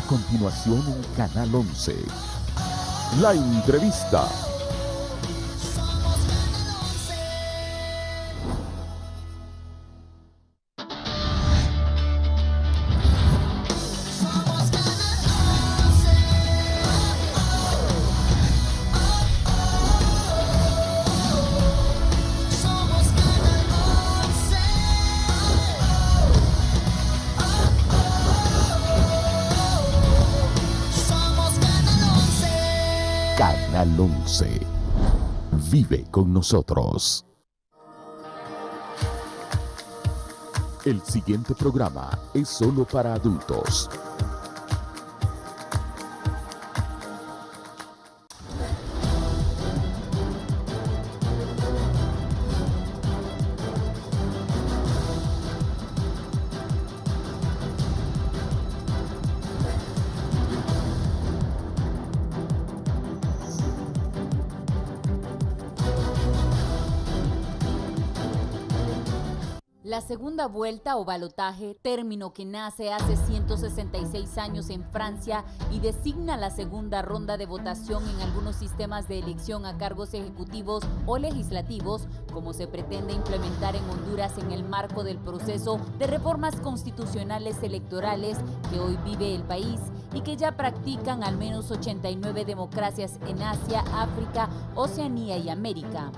continuación en Canal 11. La entrevista. Canal 11. Vive con nosotros. El siguiente programa es solo para adultos. La segunda vuelta o balotaje, término que nace hace 166 años en Francia y designa la segunda ronda de votación en algunos sistemas de elección a cargos ejecutivos o legislativos, como se pretende implementar en Honduras en el marco del proceso de reformas constitucionales electorales que hoy vive el país y que ya practican al menos 89 democracias en Asia, África, Oceanía y América.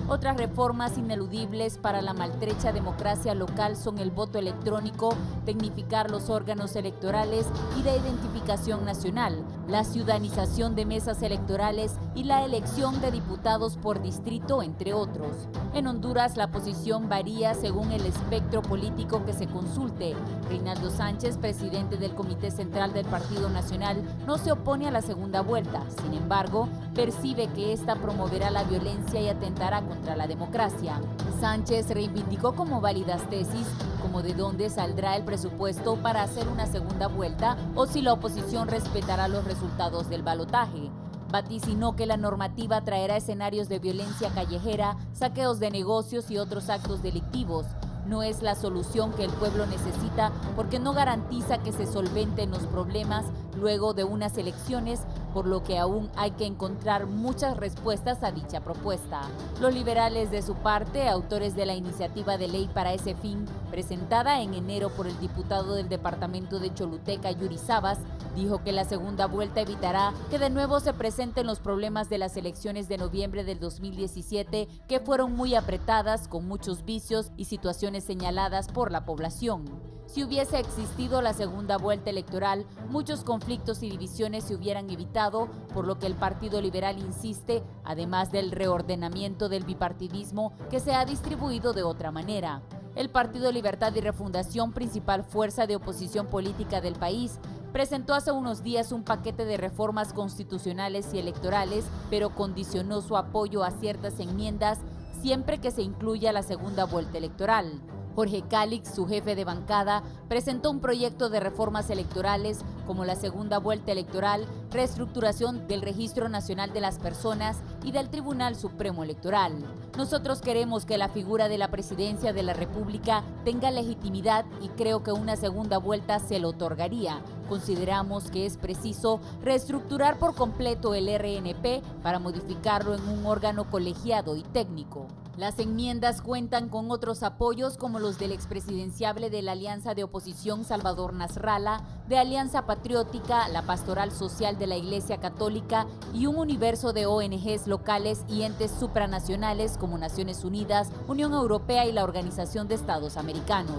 Otras reformas ineludibles para la maltrecha democracia local son el voto electrónico, tecnificar los órganos electorales y la identificación nacional, la ciudadanización de mesas electorales y la elección de diputados por distrito, entre otros. En Honduras la posición varía según el espectro político que se consulte. Reinaldo Sánchez, presidente del Comité Central del Partido Nacional, no se opone a la segunda vuelta. Sin embargo, percibe que esta promoverá la violencia y atentará contra la democracia. Sánchez reivindicó como válidas tesis como de dónde saldrá el presupuesto para hacer una segunda vuelta o si la oposición respetará los resultados del balotaje. Vaticinó que la normativa traerá escenarios de violencia callejera, saqueos de negocios y otros actos delictivos. No es la solución que el pueblo necesita porque no garantiza que se solventen los problemas luego de unas elecciones, por lo que aún hay que encontrar muchas respuestas a dicha propuesta. Los liberales, de su parte, autores de la iniciativa de ley para ese fin, presentada en enero por el diputado del departamento de Choluteca, Yuri Sabas, dijo que la segunda vuelta evitará que de nuevo se presenten los problemas de las elecciones de noviembre del 2017, que fueron muy apretadas, con muchos vicios y situaciones señaladas por la población. Si hubiese existido la segunda vuelta electoral, muchos conflictos y divisiones se hubieran evitado, por lo que el Partido Liberal insiste, además del reordenamiento del bipartidismo que se ha distribuido de otra manera. El Partido Libertad y Refundación, principal fuerza de oposición política del país, presentó hace unos días un paquete de reformas constitucionales y electorales, pero condicionó su apoyo a ciertas enmiendas siempre que se incluya la segunda vuelta electoral. Jorge Calix, su jefe de bancada, presentó un proyecto de reformas electorales como la segunda vuelta electoral, reestructuración del Registro Nacional de las Personas y del Tribunal Supremo Electoral. Nosotros queremos que la figura de la presidencia de la República tenga legitimidad y creo que una segunda vuelta se lo otorgaría. Consideramos que es preciso reestructurar por completo el RNP para modificarlo en un órgano colegiado y técnico. Las enmiendas cuentan con otros apoyos como los del expresidenciable de la Alianza de Oposición Salvador Nasralla, de Alianza Patriótica, la Pastoral Social de la Iglesia Católica y un universo de ONGs locales y entes supranacionales como Naciones Unidas, Unión Europea y la Organización de Estados Americanos.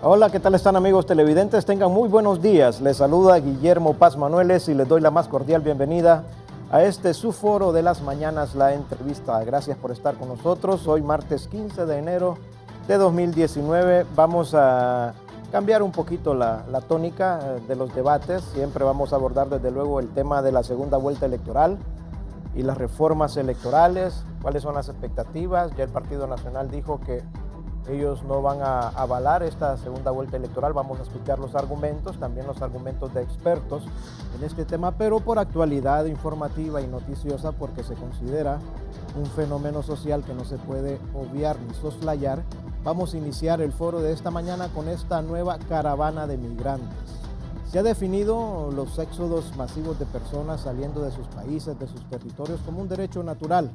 Hola, ¿qué tal están, amigos televidentes? Tengan muy buenos días. Les saluda Guillermo Paz Manueles y les doy la más cordial bienvenida a este su foro de las mañanas, la entrevista. Gracias por estar con nosotros. Hoy martes 15 de enero de 2019 vamos a cambiar un poquito la tónica de los debates. Siempre vamos a abordar desde luego el tema de la segunda vuelta electoral y las reformas electorales, cuáles son las expectativas. Ya el Partido Nacional dijo que ellos no van a avalar esta segunda vuelta electoral. Vamos a escuchar los argumentos, también los argumentos de expertos en este tema, pero por actualidad informativa y noticiosa, porque se considera un fenómeno social que no se puede obviar ni soslayar. Vamos a iniciar el foro de esta mañana con esta nueva caravana de migrantes. Se ha definido los éxodos masivos de personas saliendo de sus países, de sus territorios, como un derecho natural.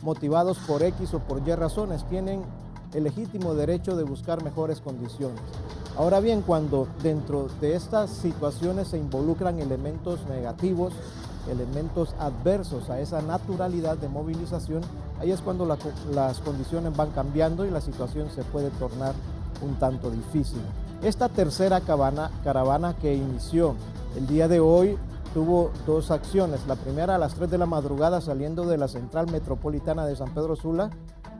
Motivados por X o por Y razones, tienen el legítimo derecho de buscar mejores condiciones. Ahora bien, cuando dentro de estas situaciones se involucran elementos negativos, elementos adversos a esa naturalidad de movilización, ahí es cuando las condiciones van cambiando y la situación se puede tornar un tanto difícil. Esta tercera caravana que inició el día de hoy tuvo dos acciones. La primera a las 3 de la madrugada saliendo de la central metropolitana de San Pedro Sula,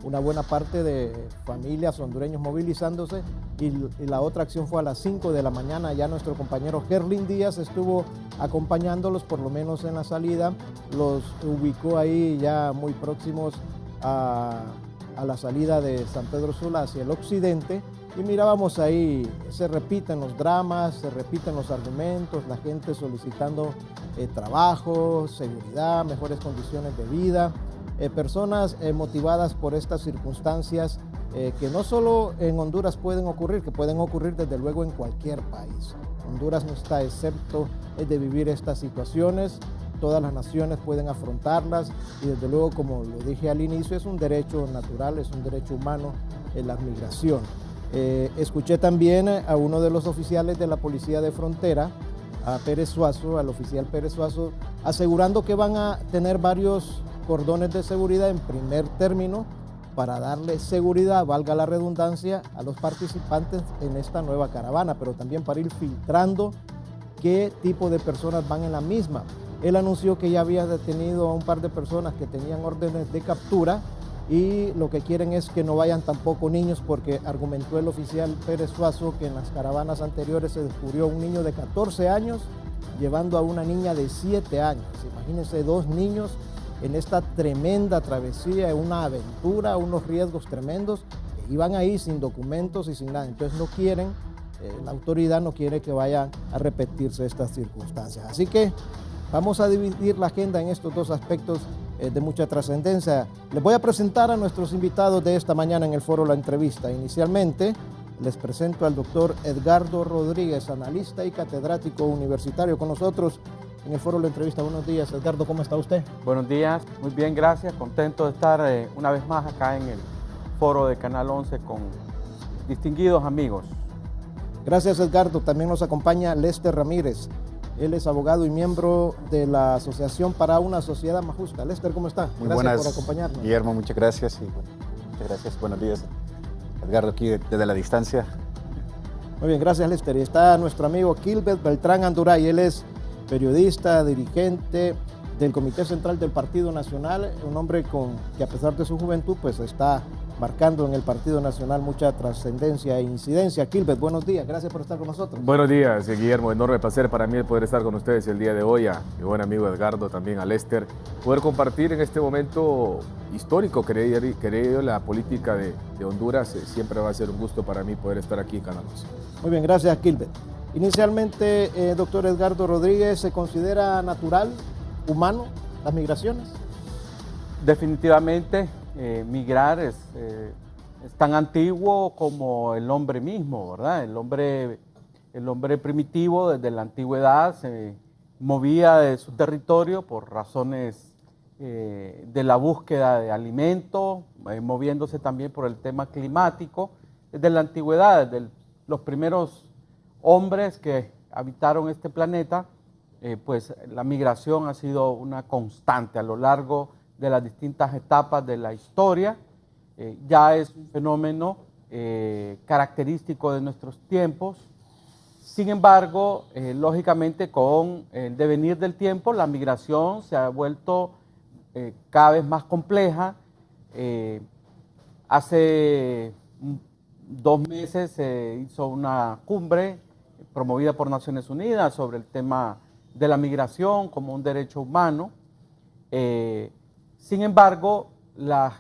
una buena parte de familias hondureños movilizándose, y la otra acción fue a las 5 de la mañana. Ya nuestro compañero Gerlin Díaz estuvo acompañándolos, por lo menos en la salida, los ubicó ahí ya muy próximos a la salida de San Pedro Sula hacia el occidente, y mirábamos ahí, se repiten los dramas, se repiten los argumentos, la gente solicitando trabajo, seguridad, mejores condiciones de vida, personas motivadas por estas circunstancias que no solo en Honduras pueden ocurrir, que pueden ocurrir desde luego en cualquier país. Honduras no está excepto de vivir estas situaciones, todas las naciones pueden afrontarlas y desde luego, como lo dije al inicio, es un derecho natural, es un derecho humano la migración. Escuché también a uno de los oficiales de la Policía de Frontera, a Pérez Suazo, al oficial Pérez Suazo, asegurando que van a tener varios cordones de seguridad en primer término para darle seguridad, valga la redundancia, a los participantes en esta nueva caravana, pero también para ir filtrando qué tipo de personas van en la misma. Él anunció que ya había detenido a un par de personas que tenían órdenes de captura y lo que quieren es que no vayan tampoco niños, porque argumentó el oficial Pérez Suazo que en las caravanas anteriores se descubrió un niño de 14 años llevando a una niña de 7 años. Imagínense, 2 niños en esta tremenda travesía, una aventura, unos riesgos tremendos, iban ahí sin documentos y sin nada. Entonces no quieren, la autoridad no quiere que vayan a repetirse estas circunstancias. Así que vamos a dividir la agenda en estos dos aspectos de mucha trascendencia. Les voy a presentar a nuestros invitados de esta mañana en el foro La Entrevista. Inicialmente les presento al doctor Edgardo Rodríguez, analista y catedrático universitario, con nosotros en el foro La Entrevista. Buenos días, Edgardo, ¿cómo está usted? Buenos días, muy bien, gracias. Contento de estar una vez más acá en el foro de Canal 11 con distinguidos amigos. Gracias, Edgardo. También nos acompaña Lester Ramírez. Él es abogado y miembro de la Asociación para una Sociedad Más Justa. Lester, ¿cómo está? Muy gracias buenas, por acompañarnos. Guillermo, muchas gracias. Y bueno, muchas gracias. Buenos días, Edgardo, aquí desde la distancia. Muy bien, gracias, Lester. Y está nuestro amigo Gilbert Beltrán Anduray. Él es periodista, dirigente del Comité Central del Partido Nacional, un hombre que a pesar de su juventud pues está marcando en el Partido Nacional mucha trascendencia e incidencia. Gilbert, buenos días, gracias por estar con nosotros. Buenos días, Guillermo, enorme placer para mí poder estar con ustedes el día de hoy, a mi buen amigo Edgardo, también a Lester, poder compartir en este momento histórico, querido, la política de Honduras. Siempre va a ser un gusto para mí poder estar aquí en Canal 11. Muy bien, gracias, Gilbert. Inicialmente, doctor Edgardo Rodríguez, ¿se considera natural, humano, las migraciones? Definitivamente, migrar es tan antiguo como el hombre mismo, ¿verdad? El hombre primitivo desde la antigüedad se movía de su territorio por razones de la búsqueda de alimento, moviéndose también por el tema climático. Desde la antigüedad, desde los primeros hombres que habitaron este planeta, pues la migración ha sido una constante a lo largo de las distintas etapas de la historia. Ya es un fenómeno característico de nuestros tiempos. Sin embargo, lógicamente con el devenir del tiempo, la migración se ha vuelto cada vez más compleja. Hace 2 meses se hizo una cumbre promovida por Naciones Unidas sobre el tema de la migración como un derecho humano. Sin embargo, las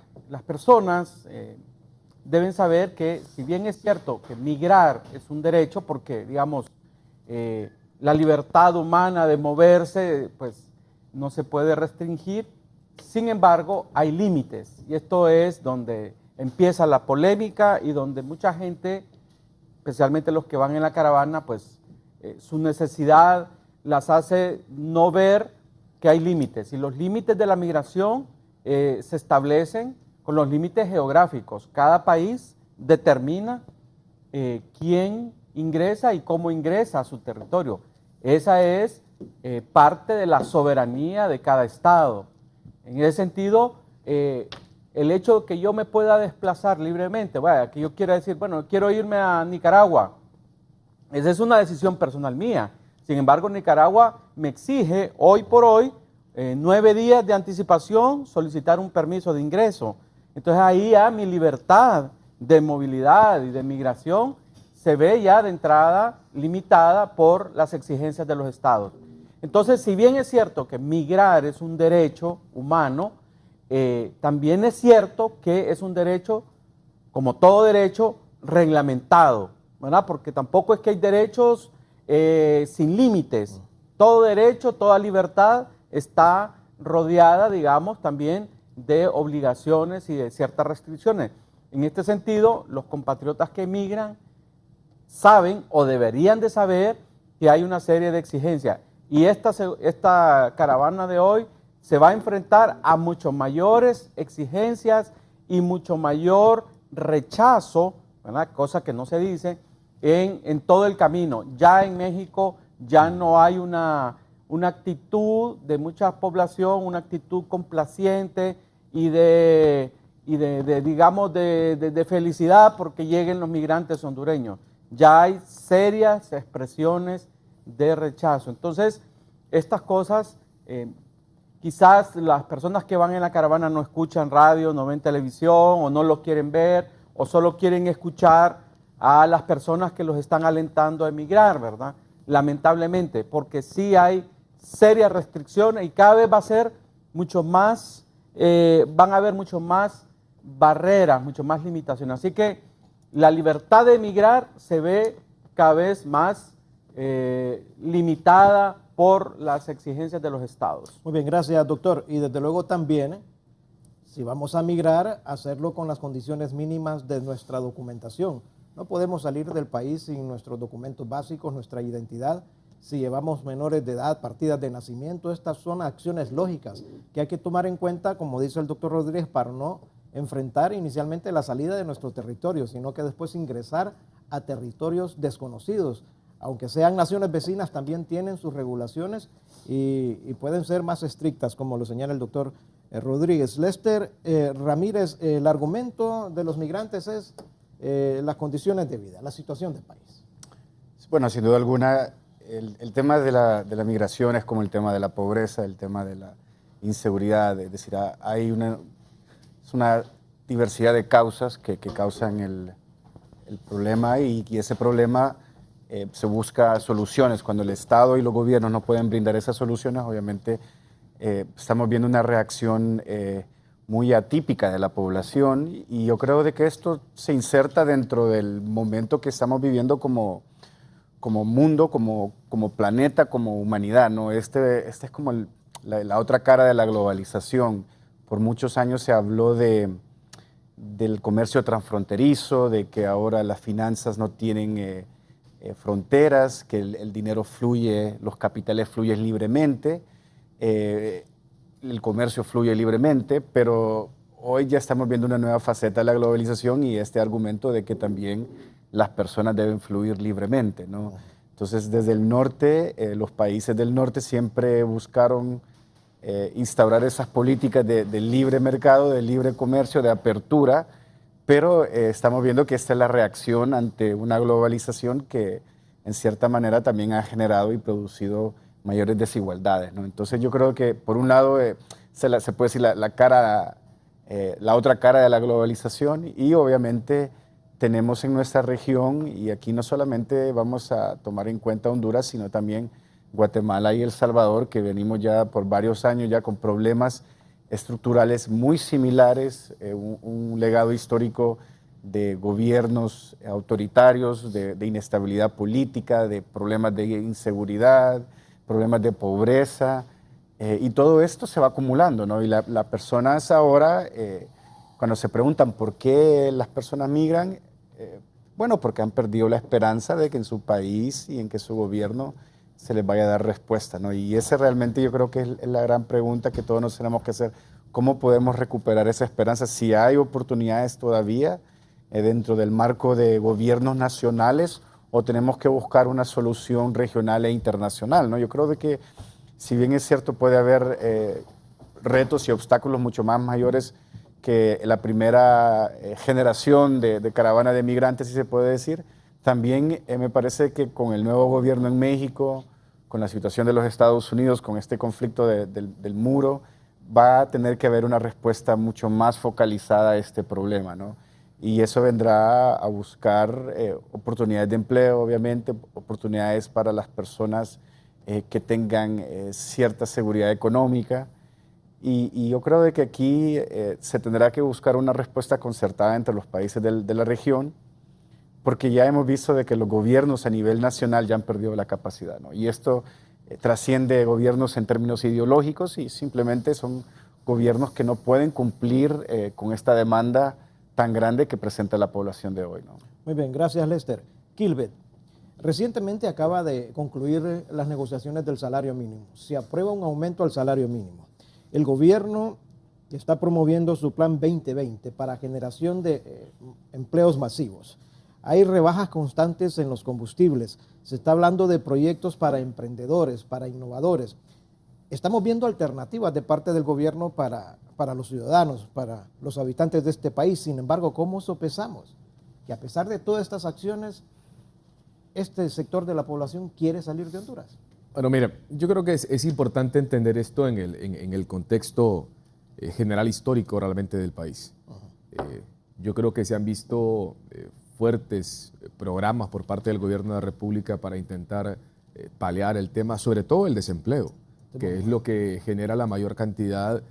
personas deben saber que, si bien es cierto que migrar es un derecho, porque, digamos, la libertad humana de moverse, pues, no se puede restringir, sin embargo, hay límites, y esto es donde empieza la polémica y donde mucha gente, especialmente los que van en la caravana, pues, su necesidad las hace no ver que hay límites, y los límites de la migración se establecen con los límites geográficos. Cada país determina quién ingresa y cómo ingresa a su territorio. Esa es parte de la soberanía de cada estado. En ese sentido, el hecho de que yo me pueda desplazar libremente, vaya, que yo quiera decir, bueno, quiero irme a Nicaragua, esa es una decisión personal mía. Sin embargo, Nicaragua me exige hoy por hoy 9 días de anticipación solicitar un permiso de ingreso. Entonces ahí ya mi libertad de movilidad y de migración se ve ya de entrada limitada por las exigencias de los estados. Entonces, si bien es cierto que migrar es un derecho humano, también es cierto que es un derecho, como todo derecho, reglamentado, ¿verdad? Porque tampoco es que hay derechos sin límites. Todo derecho, toda libertad está rodeada, digamos, también de obligaciones y de ciertas restricciones. En este sentido, los compatriotas que emigran saben o deberían de saber que hay una serie de exigencias, y esta caravana de hoy se va a enfrentar a mucho mayores exigencias y mucho mayor rechazo, ¿verdad? Cosa que no se dice, en todo el camino. Ya en México ya no hay una actitud de mucha población, una actitud complaciente y digamos, de felicidad porque lleguen los migrantes hondureños. Ya hay serias expresiones de rechazo. Entonces, estas cosas, quizás las personas que van en la caravana no escuchan radio, no ven televisión, o no lo quieren ver, o solo quieren escuchar a las personas que los están alentando a emigrar, ¿verdad? Lamentablemente, porque sí hay serias restricciones y cada vez va a ser mucho más, van a haber mucho más barreras, mucho más limitaciones. Así que la libertad de emigrar se ve cada vez más limitada por las exigencias de los estados. Muy bien, gracias, doctor. Y desde luego también, si vamos a migrar, hacerlo con las condiciones mínimas de nuestra documentación. No podemos salir del país sin nuestros documentos básicos, nuestra identidad. Si llevamos menores de edad, partidas de nacimiento, estas son acciones lógicas que hay que tomar en cuenta, como dice el doctor Rodríguez, para no enfrentar inicialmente la salida de nuestro territorio, sino que después ingresar a territorios desconocidos. Aunque sean naciones vecinas, también tienen sus regulaciones y pueden ser más estrictas, como lo señala el doctor Rodríguez. Lester Ramírez, el argumento de los migrantes es las condiciones de vida, la situación del país. Bueno, sin duda alguna, el tema de la migración es como el tema de la pobreza, el tema de la inseguridad, es decir, hay una diversidad de causas que causan el problema y ese problema se busca soluciones. Cuando el Estado y los gobiernos no pueden brindar esas soluciones, obviamente estamos viendo una reacción muy atípica de la población y yo creo de que esto se inserta dentro del momento que estamos viviendo como mundo, como planeta, como humanidad, ¿no? Este es como la otra cara de la globalización. Por muchos años se habló del comercio transfronterizo, de que ahora las finanzas no tienen fronteras, que el dinero fluye, los capitales fluyen libremente, el comercio fluye libremente, pero hoy ya estamos viendo una nueva faceta de la globalización y este argumento de que también las personas deben fluir libremente, ¿no? Entonces, desde el norte, los países del norte siempre buscaron instaurar esas políticas de libre mercado, de libre comercio, de apertura, pero estamos viendo que esta es la reacción ante una globalización que en cierta manera también ha generado y producido mayores desigualdades, ¿no? Entonces yo creo que por un lado se puede decir la otra cara de la globalización y obviamente tenemos en nuestra región, y aquí no solamente vamos a tomar en cuenta Honduras, sino también Guatemala y El Salvador, que venimos ya por varios años ya con problemas estructurales muy similares, un legado histórico de gobiernos autoritarios, de inestabilidad política, de problemas de inseguridad, problemas de pobreza, y todo esto se va acumulando, ¿no? Y las personas ahora, cuando se preguntan por qué las personas migran, bueno, porque han perdido la esperanza de que en su país y en que su gobierno se les vaya a dar respuesta, ¿no? Y ese realmente yo creo que es la gran pregunta que todos nos tenemos que hacer. ¿Cómo podemos recuperar esa esperanza? Si hay oportunidades todavía dentro del marco de gobiernos nacionales, o tenemos que buscar una solución regional e internacional, ¿no? Yo creo de que, si bien es cierto, puede haber retos y obstáculos mucho más mayores que la primera generación de caravana de migrantes, si se puede decir, también me parece que con el nuevo gobierno en México, con la situación de los Estados Unidos, con este conflicto del muro, va a tener que haber una respuesta mucho más focalizada a este problema, ¿no? Y eso vendrá a buscar oportunidades de empleo, obviamente, oportunidades para las personas que tengan cierta seguridad económica. Y yo creo de que aquí se tendrá que buscar una respuesta concertada entre los países de la región, porque ya hemos visto de que los gobiernos a nivel nacional ya han perdido la capacidad, ¿no? Y esto trasciende gobiernos en términos ideológicos, y simplemente son gobiernos que no pueden cumplir con esta demanda tan grande que presenta la población de hoy, ¿no? Muy bien, gracias, Lester. Kilbert, recientemente acaba de concluir las negociaciones del salario mínimo. Se aprueba un aumento al salario mínimo. El gobierno está promoviendo su plan 2020 para generación de empleos masivos. Hay rebajas constantes en los combustibles. Se está hablando de proyectos para emprendedores, para innovadores. Estamos viendo alternativas de parte del gobierno para los ciudadanos, para los habitantes de este país. Sin embargo, ¿cómo sopesamos que a pesar de todas estas acciones, este sector de la población quiere salir de Honduras? Bueno, mira, yo creo que es importante entender esto en el contexto general histórico realmente del país. Yo creo que se han visto fuertes programas por parte del gobierno de la República para intentar paliar el tema, sobre todo el desempleo, que es lo que genera la mayor cantidad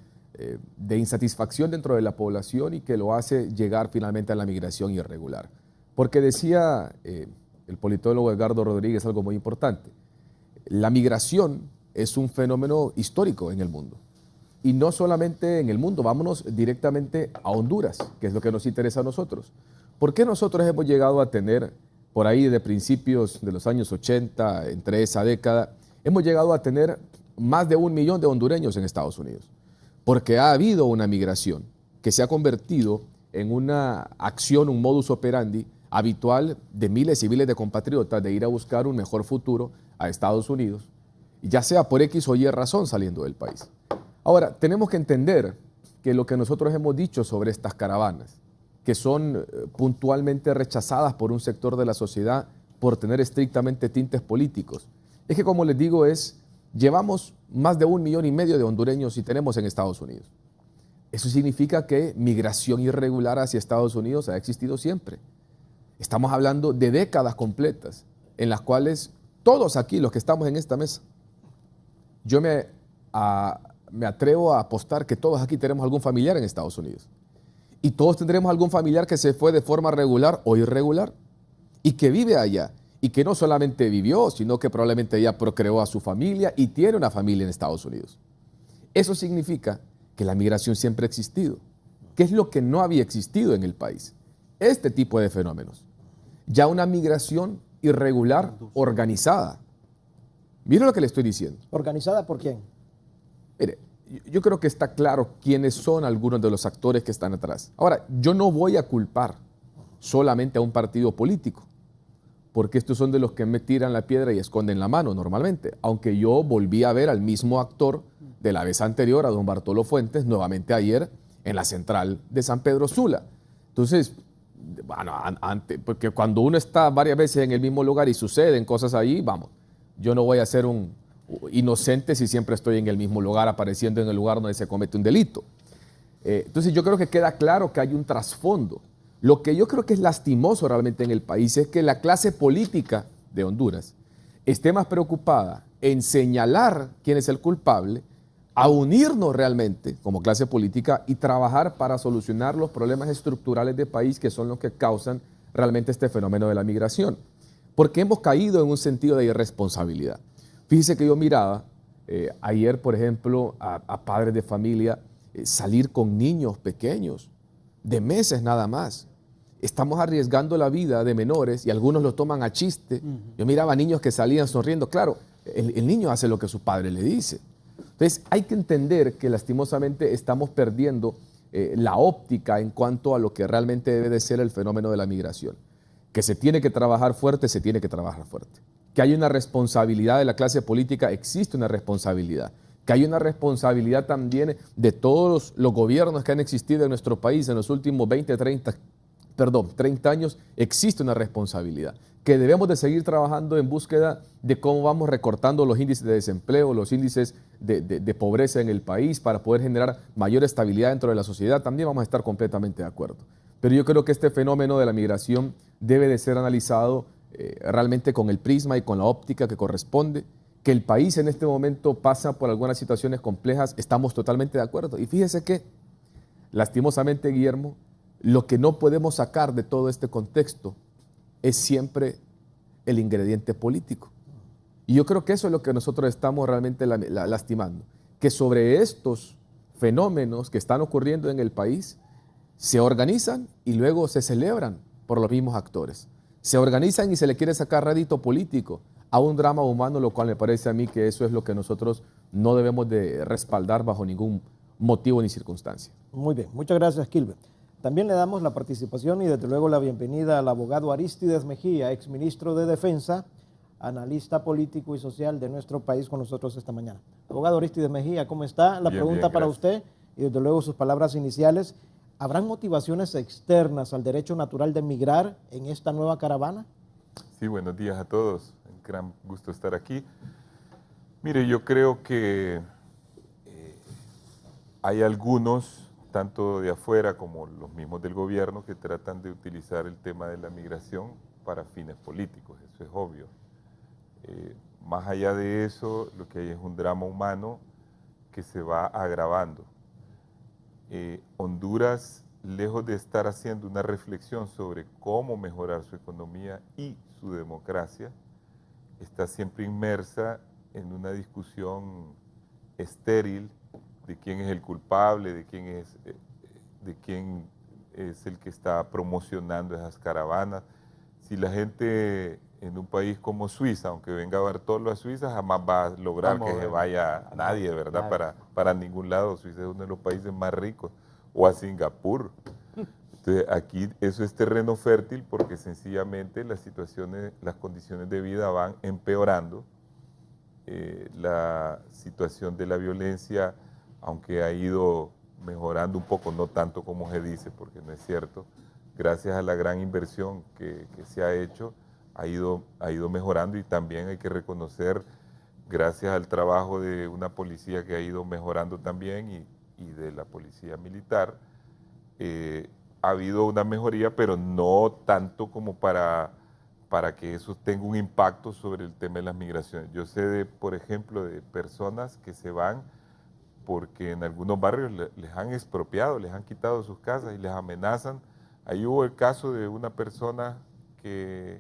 de insatisfacción dentro de la población y que lo hace llegar finalmente a la migración irregular. Porque decía el politólogo Edgardo Rodríguez algo muy importante: la migración es un fenómeno histórico en el mundo. Y no solamente en el mundo, vámonos directamente a Honduras, que es lo que nos interesa a nosotros. ¿Por qué nosotros hemos llegado a tener, por ahí de principios de los años 80, entre esa década, hemos llegado a tener más de 1 millón de hondureños en Estados Unidos? Porque ha habido una migración que se ha convertido en una acción, un modus operandi habitual de miles y miles de compatriotas de ir a buscar un mejor futuro a Estados Unidos, ya sea por X o Y razón saliendo del país. Ahora, tenemos que entender que lo que nosotros hemos dicho sobre estas caravanas, que son puntualmente rechazadas por un sector de la sociedad por tener estrictamente tintes políticos, es que, como les digo, llevamos más de 1,5 millones de hondureños y tenemos en Estados Unidos. Eso significa que migración irregular hacia Estados Unidos ha existido siempre. Estamos hablando de décadas completas en las cuales todos aquí, los que estamos en esta mesa, yo me atrevo a apostar que todos aquí tenemos algún familiar en Estados Unidos. Y todos tendremos algún familiar que se fue de forma regular o irregular y que vive allá. Y que no solamente vivió, sino que probablemente ya procreó a su familia y tiene una familia en Estados Unidos. Eso significa que la migración siempre ha existido. ¿Qué es lo que no había existido en el país? Este tipo de fenómenos. Ya una migración irregular organizada. Mire lo que le estoy diciendo. ¿Organizada por quién? Mire, yo creo que está claro quiénes son algunos de los actores que están atrás. Ahora, yo no voy a culpar solamente a un partido político, porque estos son de los que me tiran la piedra y esconden la mano normalmente, aunque yo volví a ver al mismo actor de la vez anterior, a don Bartolo Fuentes, nuevamente ayer en la central de San Pedro Sula. Entonces, bueno, porque cuando uno está varias veces en el mismo lugar y suceden cosas ahí, vamos, yo no voy a ser un inocente si siempre estoy en el mismo lugar, apareciendo en el lugar donde se comete un delito. Entonces yo creo que queda claro que hay un trasfondo. Lo que yo creo que es lastimoso realmente en el país es que la clase política de Honduras esté más preocupada en señalar quién es el culpable a unirnos realmente como clase política y trabajar para solucionar los problemas estructurales del país que son los que causan realmente este fenómeno de la migración. Porque hemos caído en un sentido de irresponsabilidad. Fíjese que yo miraba ayer, por ejemplo, a padres de familia salir con niños pequeños, de meses nada más. Estamos arriesgando la vida de menores y algunos lo toman a chiste. Yo miraba niños que salían sonriendo. Claro, el niño hace lo que su padre le dice. Entonces hay que entender que lastimosamente estamos perdiendo la óptica en cuanto a lo que realmente debe de ser el fenómeno de la migración. Que se tiene que trabajar fuerte, se tiene que trabajar fuerte. Que hay una responsabilidad de la clase política, existe una responsabilidad. Que hay una responsabilidad también de todos los gobiernos que han existido en nuestro país en los últimos 30 años, existe una responsabilidad. Que debemos de seguir trabajando en búsqueda de cómo vamos recortando los índices de desempleo, los índices de pobreza en el país para poder generar mayor estabilidad dentro de la sociedad. También vamos a estar completamente de acuerdo. Pero yo creo que este fenómeno de la migración debe de ser analizado realmente con el prisma y con la óptica que corresponde. Que el país en este momento pasa por algunas situaciones complejas, estamos totalmente de acuerdo. Y fíjese que, lastimosamente, Guillermo, lo que no podemos sacar de todo este contexto es siempre el ingrediente político. Y yo creo que eso es lo que nosotros estamos realmente lastimando. Que sobre estos fenómenos que están ocurriendo en el país, se organizan y luego se celebran por los mismos actores. Se organizan y se le quiere sacar rédito político a un drama humano, lo cual me parece a mí que eso es lo que nosotros no debemos de respaldar bajo ningún motivo ni circunstancia. Muy bien, muchas gracias, Kilber. También le damos la participación y desde luego la bienvenida al abogado Arístides Mejía, exministro de Defensa, analista político y social de nuestro país, con nosotros esta mañana. Abogado Arístides Mejía, ¿cómo está? La pregunta para usted y desde luego sus palabras iniciales. ¿Habrán motivaciones externas al derecho natural de migrar en esta nueva caravana? Sí, buenos días a todos. Un gran gusto estar aquí. Mire, yo creo que hay algunos, tanto de afuera como los mismos del gobierno, que tratan de utilizar el tema de la migración para fines políticos, eso es obvio. Más allá de eso, lo que hay es un drama humano que se va agravando. Honduras, lejos de estar haciendo una reflexión sobre cómo mejorar su economía y su democracia, está siempre inmersa en una discusión estéril de quién es el culpable, de quién es el que está promocionando esas caravanas. Si la gente en un país como Suiza, aunque venga Bartolo a Suiza, jamás va a lograr que se vaya nadie, ¿verdad? Para ningún lado. Suiza es uno de los países más ricos, o a Singapur. Entonces aquí eso es terreno fértil porque sencillamente las condiciones de vida van empeorando. La situación de la violencia, aunque ha ido mejorando un poco, no tanto como se dice, porque no es cierto, gracias a la gran inversión que se ha hecho, ha ido mejorando, y también hay que reconocer, gracias al trabajo de una policía que ha ido mejorando también y de la policía militar, ha habido una mejoría, pero no tanto como para que eso tenga un impacto sobre el tema de las migraciones. Yo sé, por ejemplo, de personas que se van porque en algunos barrios les han expropiado, les han quitado sus casas y les amenazan. Ahí hubo el caso de una persona que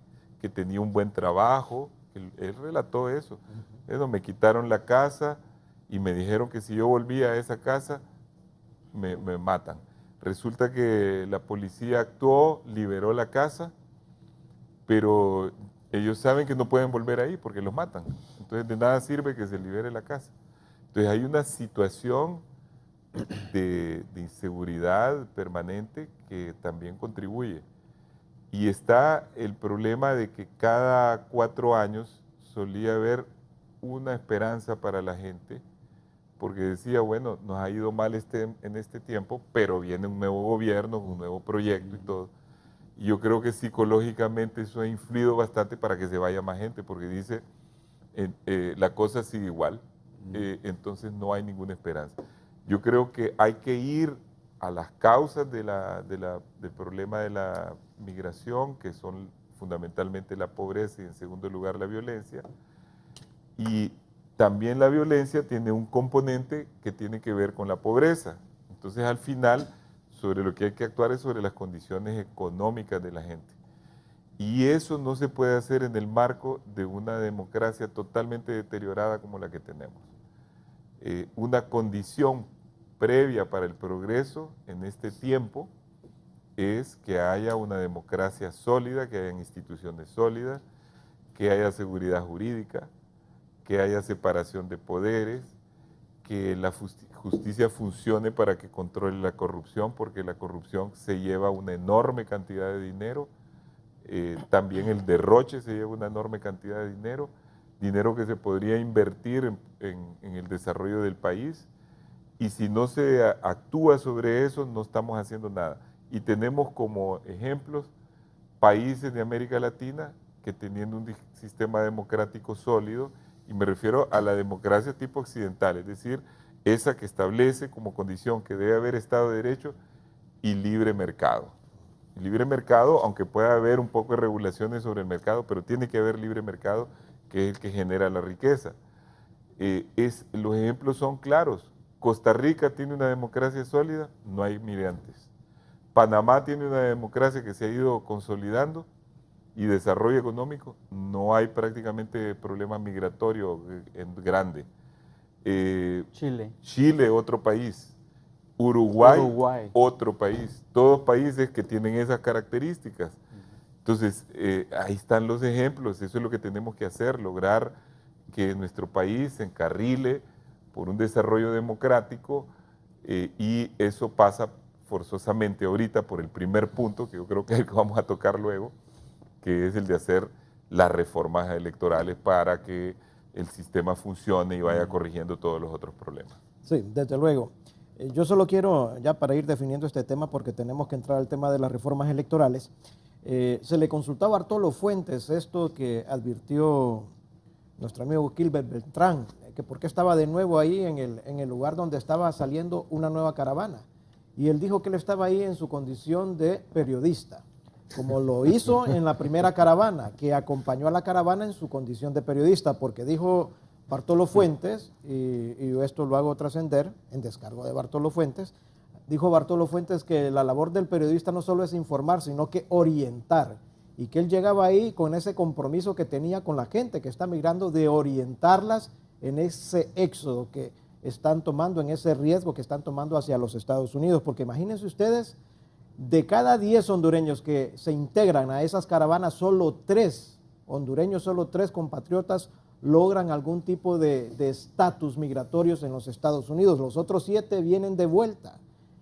tenía un buen trabajo, él relató eso. Me quitaron la casa y me dijeron que si yo volvía a esa casa, me matan. Resulta que la policía actuó, liberó la casa, pero ellos saben que no pueden volver ahí porque los matan. Entonces de nada sirve que se libere la casa. Entonces hay una situación de inseguridad permanente que también contribuye. Y está el problema de que cada 4 años solía haber una esperanza para la gente, porque decía, bueno, nos ha ido mal en este tiempo, pero viene un nuevo gobierno, un nuevo proyecto y todo. Y yo creo que psicológicamente eso ha influido bastante para que se vaya más gente, porque dice, la cosa sigue igual, entonces no hay ninguna esperanza. Yo creo que hay que ir a las causas del problema de la migración, que son fundamentalmente la pobreza y en segundo lugar la violencia, y también la violencia tiene un componente que tiene que ver con la pobreza. Entonces, al final, sobre lo que hay que actuar es sobre las condiciones económicas de la gente. Y eso no se puede hacer en el marco de una democracia totalmente deteriorada como la que tenemos. Una condición previa para el progreso en este tiempo es que haya una democracia sólida, que haya instituciones sólidas, que haya seguridad jurídica, que haya separación de poderes, que la justicia funcione para que controle la corrupción, porque la corrupción se lleva una enorme cantidad de dinero, también el derroche se lleva una enorme cantidad de dinero, dinero que se podría invertir en el desarrollo del país, y si no se actúa sobre eso, no estamos haciendo nada. Y tenemos como ejemplos países de América Latina que teniendo un sistema democrático sólido, y me refiero a la democracia tipo occidental, es decir, esa que establece como condición que debe haber Estado de Derecho y libre mercado. El libre mercado, aunque pueda haber un poco de regulaciones sobre el mercado, pero tiene que haber libre mercado, que es el que genera la riqueza. Los ejemplos son claros. Costa Rica tiene una democracia sólida, no hay migrantes. Panamá tiene una democracia que se ha ido consolidando y desarrollo económico, no hay prácticamente problema migratorio grande. Chile, otro país. Uruguay, otro país. Todos países que tienen esas características. Entonces, ahí están los ejemplos, eso es lo que tenemos que hacer, lograr que nuestro país se encarrile por un desarrollo democrático, y eso pasa forzosamente ahorita por el primer punto, que yo creo que es el que vamos a tocar luego, que es el de hacer las reformas electorales para que el sistema funcione y vaya corrigiendo todos los otros problemas. Sí, desde luego. Yo solo quiero, ya para ir definiendo este tema, porque tenemos que entrar al tema de las reformas electorales, se le consultaba a Bartolo Fuentes esto que advirtió nuestro amigo Gilbert Beltrán, que por qué estaba de nuevo ahí en el lugar donde estaba saliendo una nueva caravana. Y él dijo que él estaba ahí en su condición de periodista, como lo hizo en la primera caravana, que acompañó a la caravana en su condición de periodista, porque dijo Bartolo Fuentes, y esto lo hago trascender en descargo de Bartolo Fuentes, dijo Bartolo Fuentes que la labor del periodista no solo es informar, sino que orientar, y que él llegaba ahí con ese compromiso que tenía con la gente que está migrando, de orientarlas en ese éxodo que están tomando, en ese riesgo que están tomando hacia los Estados Unidos, porque imagínense ustedes, de cada 10 hondureños que se integran a esas caravanas, solo 3 hondureños, solo 3 compatriotas logran algún tipo de estatus migratorios en los Estados Unidos. Los otros 7 vienen de vuelta,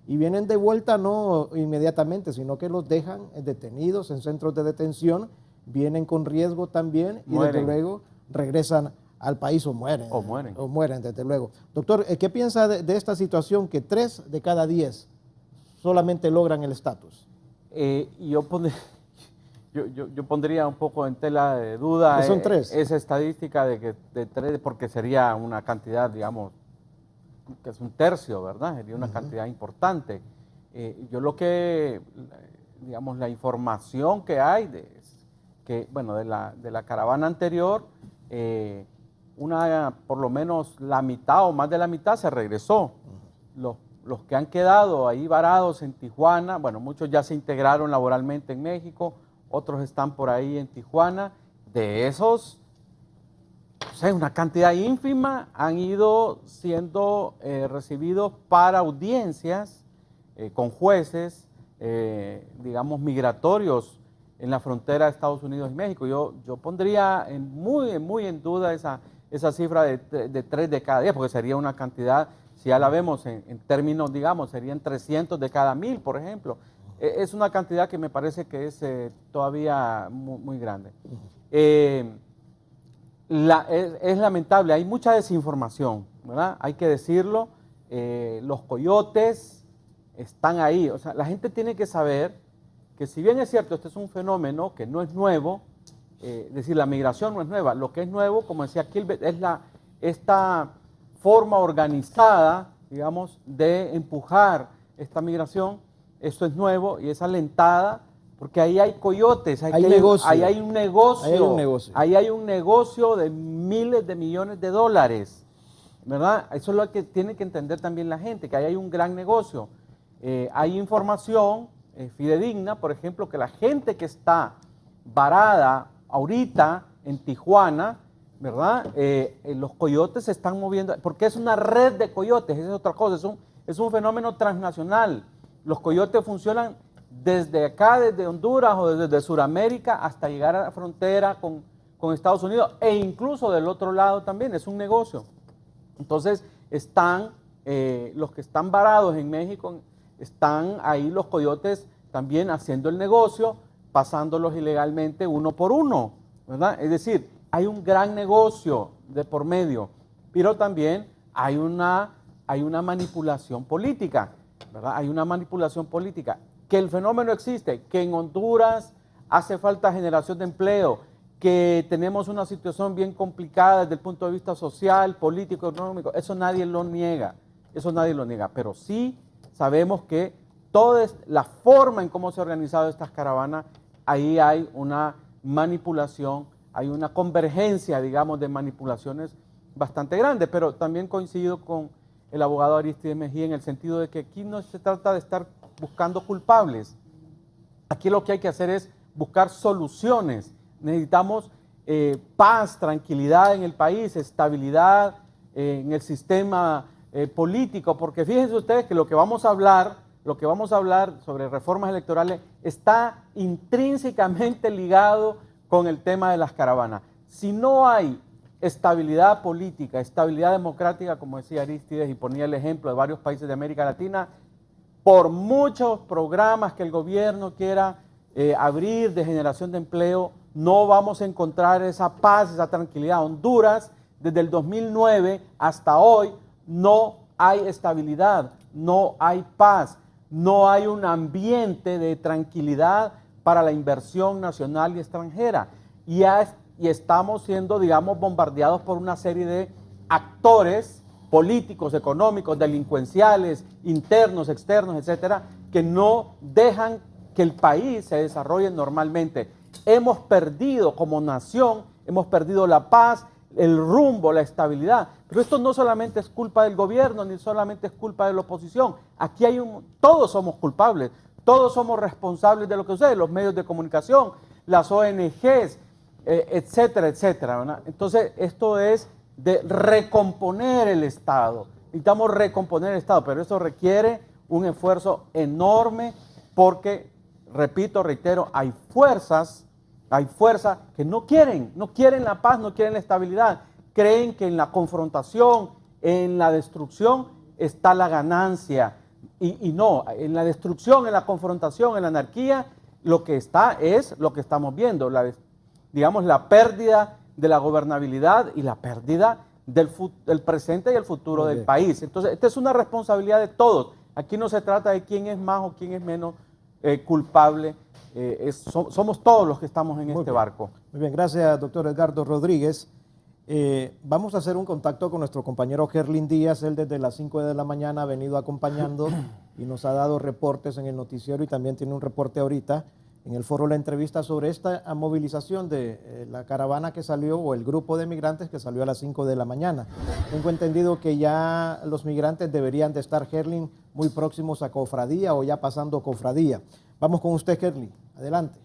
y vienen de vuelta no inmediatamente, sino que los dejan detenidos en centros de detención, vienen con riesgo también, y desde luego regresan al país o mueren. O mueren, desde luego. Doctor, ¿qué piensa de esta situación que 3 de cada 10 solamente logran el estatus? Yo pondría un poco en tela de duda son 3. Esa estadística de que de 3, porque sería una cantidad, digamos, que es un tercio, ¿verdad? Sería una cantidad importante. Yo lo que, digamos, la información que hay de la caravana anterior, por lo menos la mitad o más de la mitad se regresó. Los que han quedado ahí varados en Tijuana, bueno, muchos ya se integraron laboralmente en México, otros están por ahí en Tijuana. De esos, una cantidad ínfima han ido siendo recibidos para audiencias con jueces, digamos, migratorios en la frontera de Estados Unidos y México. Yo pondría muy en duda esa cifra de 3 de cada 10, porque sería una cantidad, si ya la vemos en términos, digamos, serían 300 de cada 1000, por ejemplo. Es una cantidad que me parece que es todavía muy grande. Es lamentable, hay mucha desinformación, ¿verdad? Hay que decirlo. Los coyotes están ahí. O sea, la gente tiene que saber que, si bien es cierto, este es un fenómeno que no es nuevo, es decir, la migración no es nueva. Lo que es nuevo, como decía Gilbert, es esta forma organizada, digamos, de empujar esta migración. Esto es nuevo y es alentada porque ahí hay coyotes, Hay negocio. ahí hay un negocio, Ahí hay un negocio. ahí hay un negocio de miles de millones de dólares, ¿verdad? Eso es lo que tiene que entender también la gente, que ahí hay un gran negocio. Hay información fidedigna, por ejemplo, que la gente que está varada ahorita en Tijuana, ¿verdad? Los coyotes se están moviendo, porque es una red de coyotes, esa es otra cosa, es un fenómeno transnacional. Los coyotes funcionan desde acá, desde Honduras o desde Sudamérica hasta llegar a la frontera con Estados Unidos e incluso del otro lado también, es un negocio. Entonces están los que están varados en México, están ahí los coyotes también haciendo el negocio, pasándolos ilegalmente uno por uno, ¿verdad? Es decir, hay un gran negocio de por medio, pero también hay una manipulación política, ¿verdad? Hay una manipulación política. Que el fenómeno existe, que en Honduras hace falta generación de empleo, que tenemos una situación bien complicada desde el punto de vista social, político, económico, eso nadie lo niega, pero sí sabemos que toda la forma en cómo se han organizado estas caravanas, ahí hay una manipulación, hay una convergencia, digamos, de manipulaciones bastante grande, pero también coincido con el abogado Aristides Mejía en el sentido de que aquí no se trata de estar buscando culpables. Aquí lo que hay que hacer es buscar soluciones. Necesitamos paz, tranquilidad en el país, estabilidad en el sistema político, porque fíjense ustedes que lo que vamos a hablar sobre reformas electorales está intrínsecamente ligado con el tema de las caravanas. Si no hay estabilidad política, estabilidad democrática, como decía Aristides y ponía el ejemplo de varios países de América Latina, por muchos programas que el gobierno quiera abrir de generación de empleo, no vamos a encontrar esa paz, esa tranquilidad. Honduras, desde el 2009 hasta hoy, no hay estabilidad, no hay paz, no hay un ambiente de tranquilidad para la inversión nacional y extranjera. Y estamos siendo, digamos, bombardeados por una serie de actores políticos, económicos, delincuenciales, internos, externos, etcétera, que no dejan que el país se desarrolle normalmente. Hemos perdido como nación, hemos perdido la paz, el rumbo, la estabilidad. Pero esto no solamente es culpa del gobierno, ni solamente es culpa de la oposición. Aquí todos somos culpables, todos somos responsables de lo que sucede, los medios de comunicación, las ONGs, etcétera, etcétera, ¿verdad? Entonces, esto es de recomponer el Estado. Necesitamos recomponer el Estado, pero eso requiere un esfuerzo enorme porque, repito, reitero, hay fuerzas que no quieren la paz, no quieren la estabilidad, creen que en la confrontación, en la destrucción está la ganancia y no, en la destrucción, en la confrontación, en la anarquía, lo que está es lo que estamos viendo, la pérdida de la gobernabilidad y la pérdida del presente y el futuro del país. Entonces, esta es una responsabilidad de todos. Aquí no se trata de quién es más o quién es menos culpable. Somos todos los que estamos en este barco. Muy bien, gracias, doctor Edgardo Rodríguez. Vamos a hacer un contacto con nuestro compañero Gerlin Díaz. Él desde las 5 de la mañana ha venido acompañando y nos ha dado reportes en el noticiero y también tiene un reporte ahorita en el foro La Entrevista sobre esta movilización de la caravana que salió o el grupo de migrantes que salió a las 5 de la mañana. Tengo entendido que ya los migrantes deberían de estar, Gerlin, muy próximos a Cofradía o ya pasando Cofradía. Vamos con usted, Gerlin. Adelante.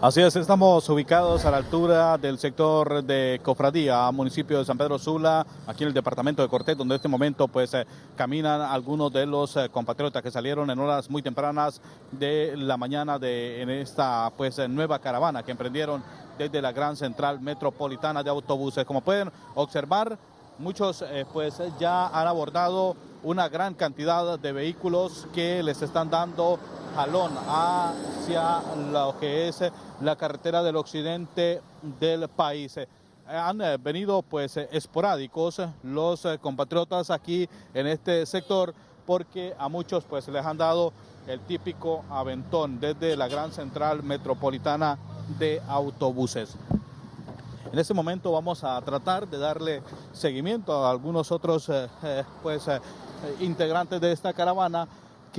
Así es, estamos ubicados a la altura del sector de Cofradía, municipio de San Pedro Sula, aquí en el departamento de Cortés, donde en este momento pues caminan algunos de los compatriotas que salieron en horas muy tempranas de la mañana en esta pues nueva caravana que emprendieron desde la gran central metropolitana de autobuses. Como pueden observar, muchos pues ya han abordado una gran cantidad de vehículos que les están dando jalón hacia lo que es la carretera del occidente del país. Han venido pues esporádicos los compatriotas aquí en este sector porque a muchos pues les han dado el típico aventón desde la gran central metropolitana de autobuses. En este momento vamos a tratar de darle seguimiento a algunos otros integrantes de esta caravana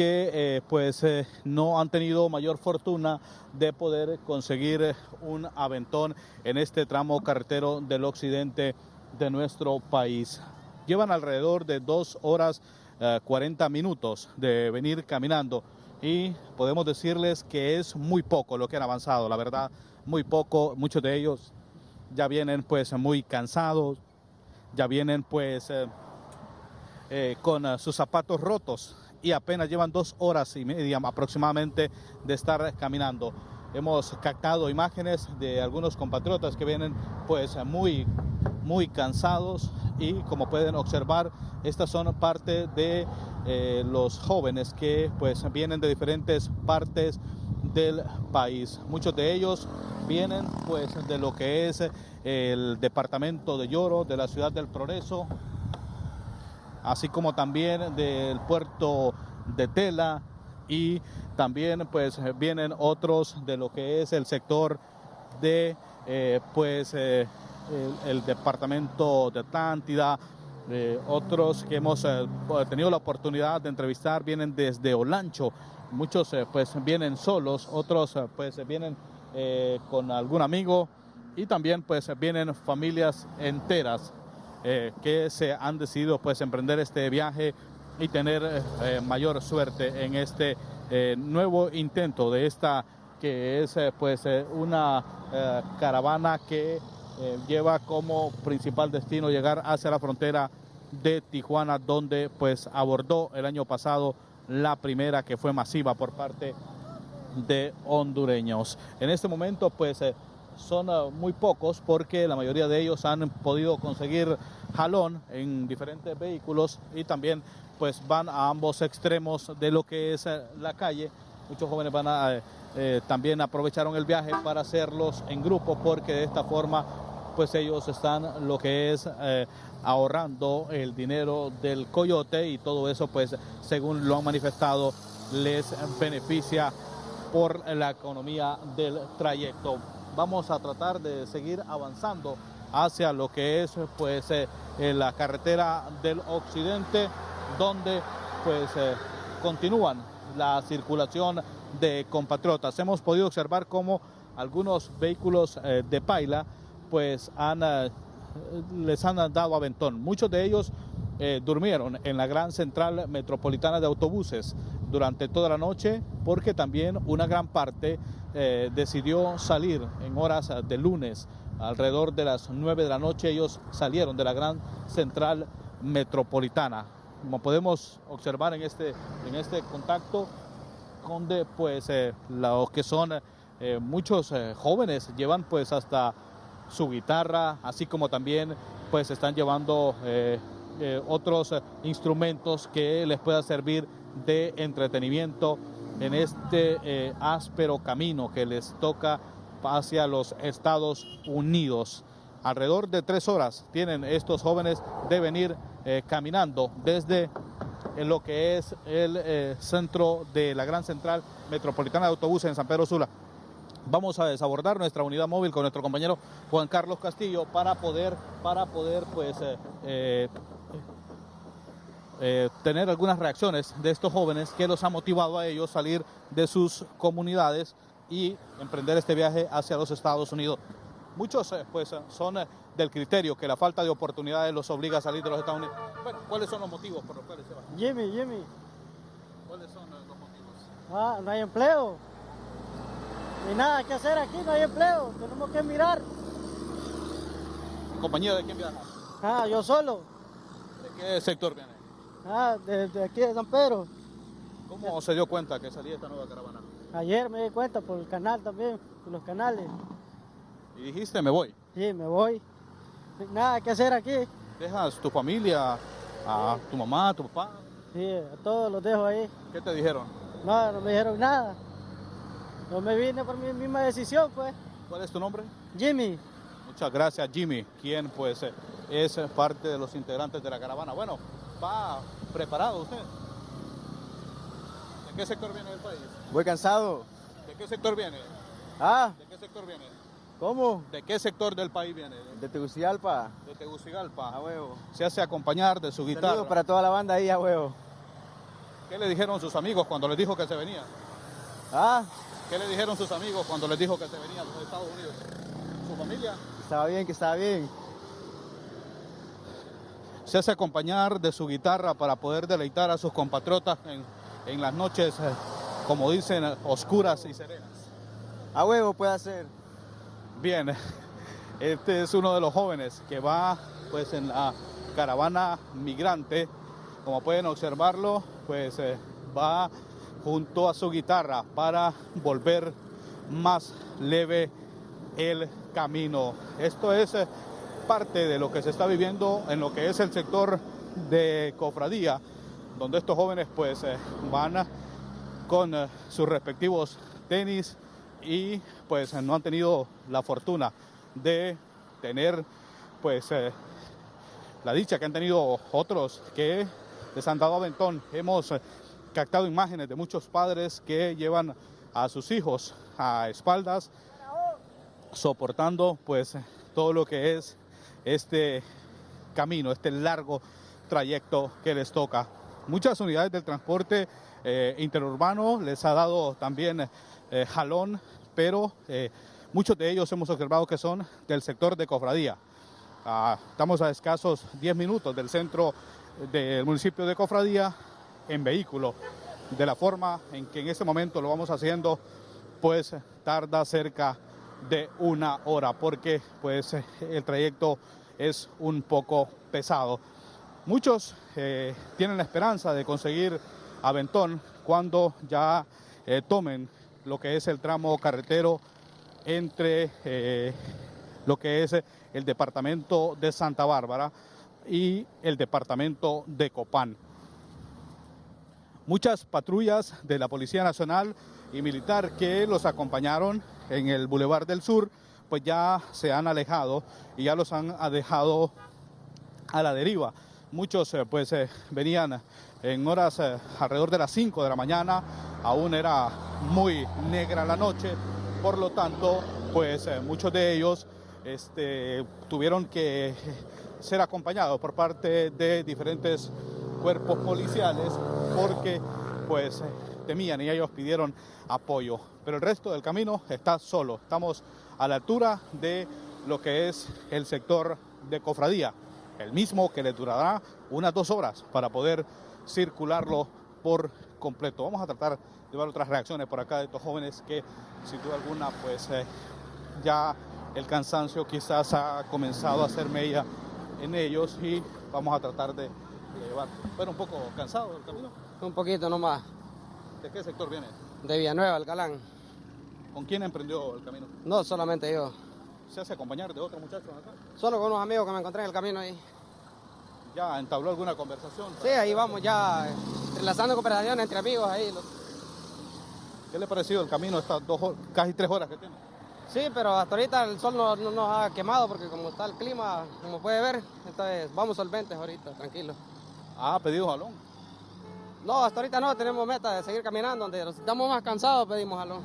que no han tenido mayor fortuna de poder conseguir un aventón en este tramo carretero del occidente de nuestro país. Llevan alrededor de 2 horas 40 minutos de venir caminando y podemos decirles que es muy poco lo que han avanzado, la verdad, muy poco. Muchos de ellos ya vienen pues muy cansados, ya vienen pues con sus zapatos rotos y apenas llevan 2 horas y media aproximadamente de estar caminando. Hemos captado imágenes de algunos compatriotas que vienen pues muy cansados y como pueden observar, estas son parte de los jóvenes que pues vienen de diferentes partes del país. Muchos de ellos vienen pues de lo que es el departamento de Yoro, de la ciudad del Progreso, así como también del puerto de Tela, y también pues vienen otros de lo que es el sector de el departamento de Atlántida. Otros que hemos tenido la oportunidad de entrevistar vienen desde Olancho. Muchos pues vienen solos, otros pues vienen con algún amigo, y también pues vienen familias enteras que se han decidido pues emprender este viaje y tener mayor suerte en este nuevo intento de esta que es una caravana que lleva como principal destino llegar hacia la frontera de Tijuana, donde pues abordó el año pasado la primera, que fue masiva por parte de hondureños. En este momento pues son muy pocos, porque la mayoría de ellos han podido conseguir jalón en diferentes vehículos y también pues van a ambos extremos de lo que es la calle. Muchos jóvenes también aprovecharon el viaje para hacerlos en grupo, porque de esta forma pues ellos están lo que es ahorrando el dinero del coyote, y todo eso pues según lo han manifestado les beneficia por la economía del trayecto. Vamos a tratar de seguir avanzando hacia lo que es pues la carretera del occidente, donde pues continúan la circulación de compatriotas. Hemos podido observar cómo algunos vehículos de paila pues les han dado aventón. Muchos de ellos durmieron en la gran central metropolitana de autobuses durante toda la noche, porque también una gran parte decidió salir en horas de lunes. Alrededor de las 9 de la noche ellos salieron de la gran central metropolitana. Como podemos observar en este contacto, donde pues los que son muchos jóvenes llevan pues hasta su guitarra, así como también pues están llevando otros instrumentos que les pueda servir de entretenimiento en este áspero camino que les toca hacia los Estados Unidos. Alrededor de 3 horas tienen estos jóvenes de venir caminando desde lo que es el centro de la gran central metropolitana de autobuses en San Pedro Sula. Vamos a desabordar nuestra unidad móvil con nuestro compañero Juan Carlos Castillo para poder pues tener algunas reacciones de estos jóvenes que los ha motivado a ellos salir de sus comunidades y emprender este viaje hacia los Estados Unidos. Muchos pues son del criterio que la falta de oportunidades los obliga a salir de los Estados Unidos. Bueno, ¿cuáles son los motivos por los cuales se van? Jimmy. ¿Cuáles son los motivos? No hay empleo. Ni nada que hacer aquí, no hay empleo. Tenemos que mirar. ¿En compañía de quién viaja? Yo solo. ¿De qué sector viene? De aquí de San Pedro. ¿Cómo se dio cuenta que salía esta nueva caravana? Ayer me di cuenta por el canal también, por los canales. ¿Y dijiste me voy? Sí, me voy. Nada que hacer aquí. ¿Dejas tu familia, a tu mamá, a tu papá? Sí, a todos los dejo ahí. ¿Qué te dijeron? No me dijeron nada. Yo me vine por mi misma decisión, pues. ¿Cuál es tu nombre? Jimmy. Muchas gracias, Jimmy, quien pues es parte de los integrantes de la caravana. Bueno, ¿va preparado usted? ¿De qué sector viene del país? Voy cansado. ¿De qué sector viene? ¿De qué sector viene? ¿Cómo? ¿De qué sector del país viene? De Tegucigalpa. De Tegucigalpa. A huevo. Se hace acompañar de su guitarra. Saludos para toda la banda ahí, a huevo. ¿Qué le dijeron sus amigos cuando les dijo que se venía? Ah, ¿Qué le dijeron sus amigos cuando les dijo que se venía a los Estados Unidos? ¿Su familia? que estaba bien. Se hace acompañar de su guitarra para poder deleitar a sus compatriotas en las noches, como dicen, oscuras y serenas. A huevo puede hacer. Bien, este es uno de los jóvenes que va pues en la caravana migrante. Como pueden observarlo, pues va junto a su guitarra para volver más leve el camino. Esto es parte de lo que se está viviendo en lo que es el sector de Cofradía, donde estos jóvenes pues van con sus respectivos tenis y pues no han tenido la fortuna de tener pues la dicha que han tenido otros que les han dado aventón. Hemos captado imágenes de muchos padres que llevan a sus hijos a espaldas, soportando pues todo lo que es este camino, este largo trayecto que les toca. Muchas unidades del transporte interurbano les ha dado también jalón, pero muchos de ellos hemos observado que son del sector de Cofradía. Estamos a escasos 10 minutos del centro del municipio de Cofradía en vehículo. De la forma en que en este momento lo vamos haciendo, pues tarda cerca de 1 hora, porque pues el trayecto es un poco pesado. Muchos tienen la esperanza de conseguir aventón cuando ya tomen lo que es el tramo carretero entre lo que es el departamento de Santa Bárbara y el departamento de Copán. Muchas patrullas de la Policía Nacional y Militar que los acompañaron en el Boulevard del Sur, pues ya se han alejado y ya los han dejado a la deriva. Muchos pues venían en horas alrededor de las 5 de la mañana, aún era muy negra la noche, por lo tanto pues muchos de ellos tuvieron que ser acompañados por parte de diferentes cuerpos policiales porque pues temían y ellos pidieron apoyo. Pero el resto del camino está solo. Estamos a la altura de lo que es el sector de Cofradía, el mismo que le durará unas 2 horas para poder circularlo por completo. Vamos a tratar de ver otras reacciones por acá de estos jóvenes que sin duda alguna pues ya el cansancio quizás ha comenzado a hacer mella en ellos y vamos a tratar de llevar. Bueno, un poco cansado del camino. Un poquito nomás. ¿De qué sector viene? De Villanueva, Alcalán. ¿Con quién emprendió el camino? No, solamente yo. ¿Se hace acompañar de otros muchachos acá? Solo con unos amigos que me encontré en el camino ahí. ¿Ya entabló alguna conversación? Sí, ahí vamos ya enlazando conversaciones entre amigos ahí. ¿Qué le ha parecido el camino estas casi 3 horas que tiene? Sí, pero hasta ahorita el sol no nos ha quemado porque como está el clima, como puede ver, entonces vamos solventes ahorita, tranquilos. ¿Ha pedido jalón? No, hasta ahorita no, tenemos meta de seguir caminando, donde nos estamos más cansados pedimos jalón.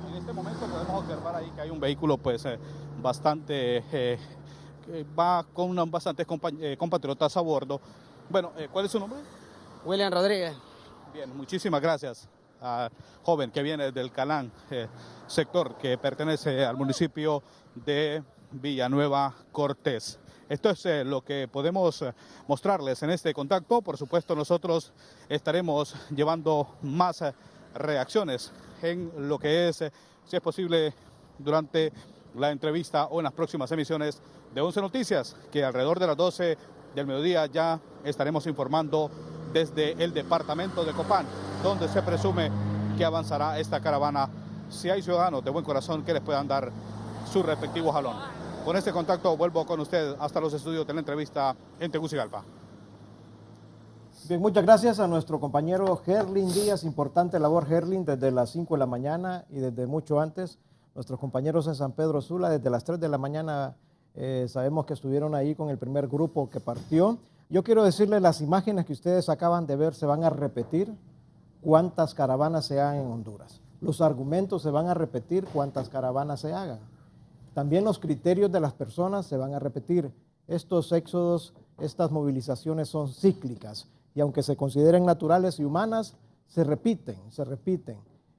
En este momento podemos observar ahí que hay un vehículo pues bastante, va con bastantes compatriotas a bordo. Bueno, ¿cuál es su nombre? William Rodríguez. Bien, muchísimas gracias. Joven que viene del Calán, sector que pertenece al municipio de Villanueva Cortés. Esto es lo que podemos mostrarles en este contacto. Por supuesto, nosotros estaremos llevando más reacciones en lo que es, si es posible, durante la entrevista o en las próximas emisiones de 11 Noticias, que alrededor de las 12 del mediodía ya estaremos informando desde el departamento de Copán, donde se presume que avanzará esta caravana, si hay ciudadanos de buen corazón que les puedan dar su respectivo jalón. Con este contacto vuelvo con usted hasta los estudios de la entrevista en Tegucigalpa. Bien, muchas gracias a nuestro compañero Gerlin Díaz, importante labor Gerlin desde las 5 de la mañana y desde mucho antes. Nuestros compañeros en San Pedro Sula desde las 3 de la mañana sabemos que estuvieron ahí con el primer grupo que partió. Yo quiero decirles, las imágenes que ustedes acaban de ver se van a repetir cuántas caravanas se hagan en Honduras. Los argumentos se van a repetir cuántas caravanas se hagan. También los criterios de las personas se van a repetir. Estos éxodos, estas movilizaciones son cíclicas y aunque se consideren naturales y humanas, se repiten.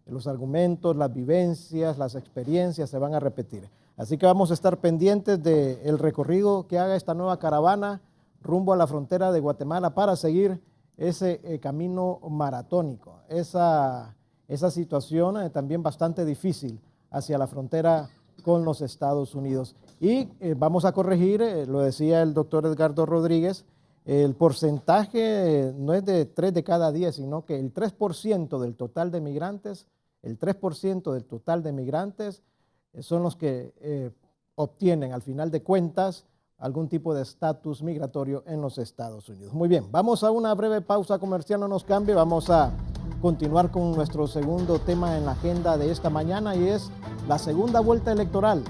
Los argumentos, las vivencias, las experiencias se van a repetir. Así que vamos a estar pendientes del recorrido que haga esta nueva caravana rumbo a la frontera de Guatemala para seguir ese camino maratónico, esa situación también bastante difícil hacia la frontera con los Estados Unidos. Y vamos a corregir, lo decía el doctor Edgardo Rodríguez, el porcentaje no es de 3 de cada 10, sino que el 3% del total de migrantes, son los que obtienen al final de cuentas algún tipo de estatus migratorio en los Estados Unidos. Muy bien, vamos a una breve pausa comercial, no nos cambie, vamos a continuar con nuestro segundo tema en la agenda de esta mañana y es la segunda vuelta electoral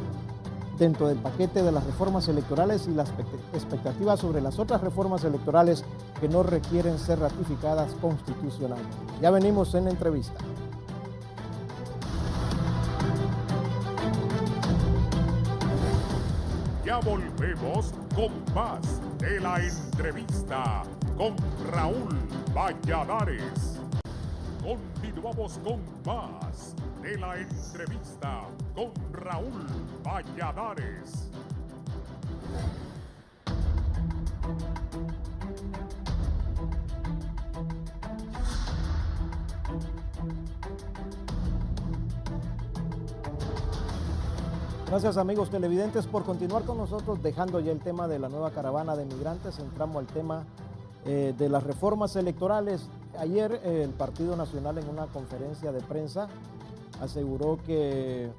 dentro del paquete de las reformas electorales y las expectativas sobre las otras reformas electorales que no requieren ser ratificadas constitucionalmente. Ya venimos en la entrevista. Ya volvemos con más de la entrevista con Raúl Valladares. Continuamos con más de la entrevista con Raúl Valladares. Gracias amigos televidentes por continuar con nosotros, dejando ya el tema de la nueva caravana de migrantes. Entramos al tema de las reformas electorales. Ayer el Partido Nacional en una conferencia de prensa aseguró que